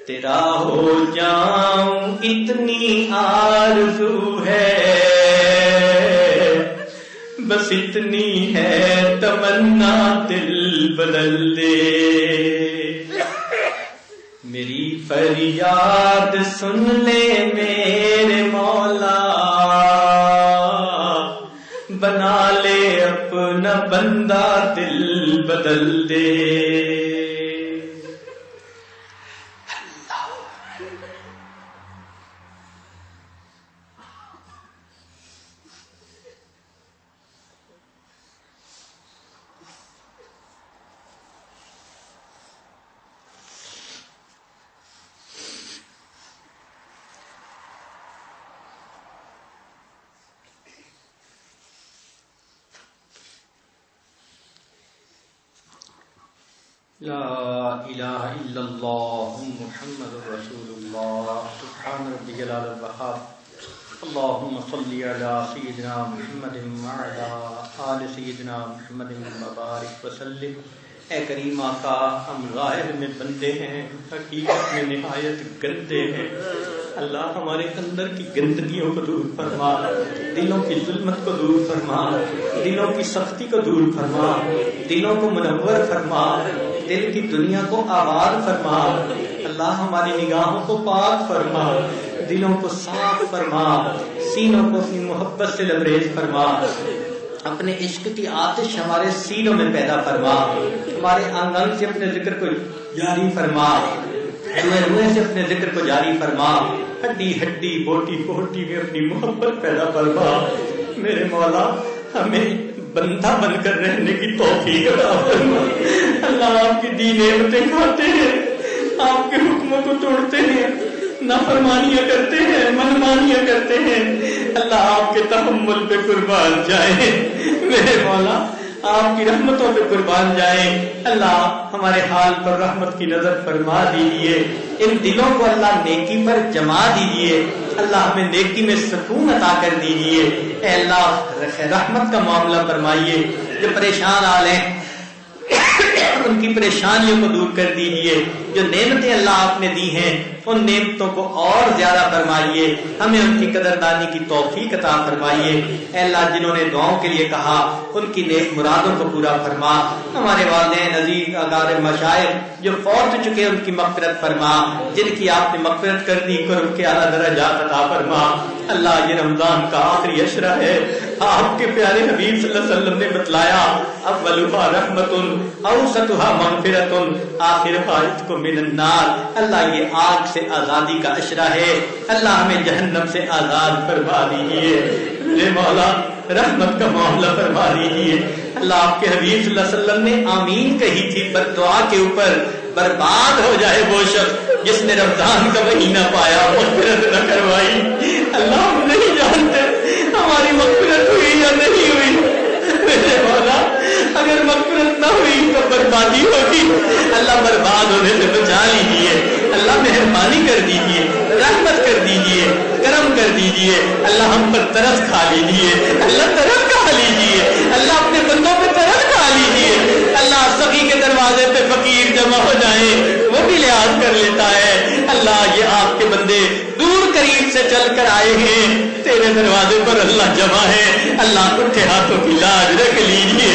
تیرا ہو جاؤں اتنی آرزو ہے، بس اتنی ہے تمنا دل بدل دے. میری فریاد سن لے میرے مولا، بنا لے اپنا بندہ دل بدل دے. لا الہ الا اللہ محمد رسول اللہ. سبحان ربی جلال الوقار. اللہم صلی علی سیدنا محمد وعلی آل سیدنا محمد مبارک وسلم. اے کریم آقا، ہم ظاہر میں بندے ہیں، حقیقت میں نہایت گندے ہیں. اللہ ہمارے اندر کی گندگیوں کو دور فرما، دلوں کی ظلمت کو دور فرما، دلوں کی سختی کو دور فرما، دلوں کو منور فرما، دل کی دنیا کو آباد فرما. اللہ ہماری نگاہوں کو پاک فرما، دلوں کو صاف فرما، سینوں کو اپنی محبت سے لبریز فرما. اپنے عشق کی آتش ہمارے سینوں میں پیدا فرما. ہمارے آنگن سے اپنے ذکر کو جاری فرما، روئے سے اپنے ذکر کو جاری فرما. ہڈی ہڈی بوٹی بوٹی میں اپنی محبت پیدا فرما. میرے مولا، ہمیں بندہ بن کر رہنے کی توفیق عطا فرما. اللہ آپ کی دی نعمتیں کھاتے ہیں، آپ کے حکموں کو توڑتے ہیں، نافرمانیاں کرتے ہیں، منمانیاں کرتے ہیں. اللہ آپ کے تحمل پہ قربان جائیں. میرے مولا، آپ کی رحمتوں پہ قربان جائیں. اللہ ہمارے حال پر رحمت کی نظر فرما دیجیے. ان دلوں کو اللہ نیکی پر جما دیجیے. اللہ ہمیں نیکی میں سکون عطا کر دیجیے. اے اللہ رحمت کا معاملہ فرمائیے. جو پریشان حال ہیں ان کی پریشانیوں کو دور کر دیجیے. جو نعمتیں اللہ آپ نے دی ہیں ان نعمتوں کو اور زیادہ فرمائیے. ہمیں ان کی قدردانی کی توفیق عطا فرمائیے. اے اللہ، جنہوں نے دعاؤں کے لیے کہا ان کی نیک مرادوں کو پورا فرما. ہمارے والدین عزیز اقارب مشائخ جو فوت چکے ان کی مغفرت فرما. جن کی آپ نے مغفرت کر دی قرب کے اعلیٰ درجات عطا فرما. اللہ، یہ رمضان کا آخری عشرہ ہے. آپ کے پیارے حبیب صلی اللہ علیہ وسلم نے بتلایا، اولها رحمت اوسطها مغفرت آخرها عتق من النار. اللہ، یہ آگ سے آزادی کا عشرہ ہے. اللہ ہمیں جہنم سے آزاد فرما دیجیے. میرے مولا، رحمت کا معاملہ فرما دیجیے. اللہ، آپ کے حبیب صلی اللہ علیہ وسلم نے آمین کہی تھی بد دعا کے اوپر. برباد ہو جائے وہ شخص جس نے رمضان کا مہینہ پایا، مغفرت نہ کروائی. اللہ، ہم نہیں جانتے ہماری مغفرت ہوئی یا نہیں ہوئی. میرے مولا، اگر مغفرت نہ ہوئی تو بربادی ہوگی. اللہ، برباد ہونے سے بچا لیجیے. اللہ، مہربانی کر دیجیے، رحمت کر دیجیے، کرم کر دیجیے. اللہ، ہم پر ترس کھا لیجیے. اللہ، ترس کھا لیجیے. اللہ، اپنے بندوں پہ ترس کھا لیجیے. اللہ، سخی کے دروازے پہ فقیر جمع ہو جائیں، وہ بھی لحاظ کر لیتا ہے. اللہ، یہ آپ کے بندے دور قریب سے چل کر آئے ہیں، تیرے دروازے پر اللہ جمع ہے. اللہ، اٹھے ہاتھوں کی لاج رکھ لیجیے،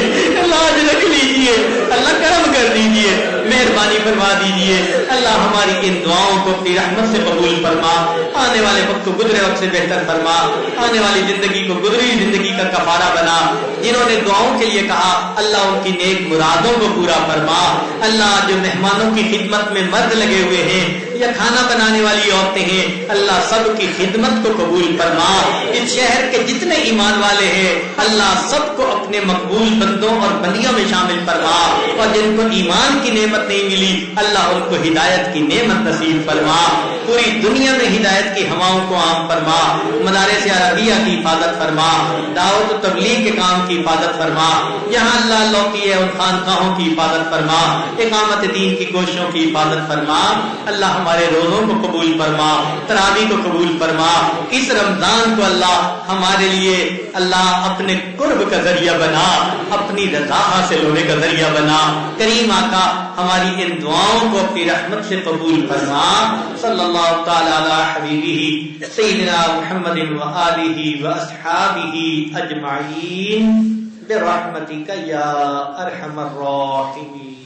لاج رکھ لیجیے. اللہ، کرم کر دیجیے، مہربانی فرما دیجیے. اللہ، ہماری ان دعاؤں کو اپنی رحمت سے قبول فرما. آنے والے وقت کو گزرے وقت سے بہتر فرما. آنے والی زندگی کو گزری زندگی کا کفارہ بنا. جنہوں نے دعاؤں کے لیے کہا، اللہ ان کی نیک مرادوں کو پورا فرما. اللہ، جو مہمانوں کی خدمت میں مرد لگے ہوئے ہیں یا کھانا بنانے والی عورتیں ہیں، اللہ سب کی خدمت کو قبول فرما۔ اس شہر کے جتنے ایمان والے ہیں اللہ سب کو اپنے مقبول بندوں اور بندیوں میں شامل فرما، اور جن کو ایمان کی نعمت نہیں ملی اللہ ان کو ہدایت کی نعمت نصیب فرما۔ پوری دنیا میں ہدایت کی ہواؤں کو عام فرما، مدارس عربیہ کی حفاظت فرما، دعوت و تبلیغ کے کام کی حفاظت فرما، یہاں اللہ لوٹی ہے ان خانقاہوں کی حفاظت فرما، اقامت دین کی کوششوں کی حفاظت فرما۔ اللہ ہمارے روزوں کو قبول فرما، تراویح کو قبول فرما۔ اس رمضان کو اللہ ہمارے لیے اللہ اپنے قرب کا ذریعہ بنا، اپنی رضا حاصل ہونے کا ذریعہ بنا۔ کریم آقا ہماری ان دعاؤں کو اپنی رحمت سے قبول فرما۔ صلی اللہ تعالی علی حبیبہ سیدنا محمد وآلہ واصحابہ اجمعین برحمتک یا ارحم الراحمین۔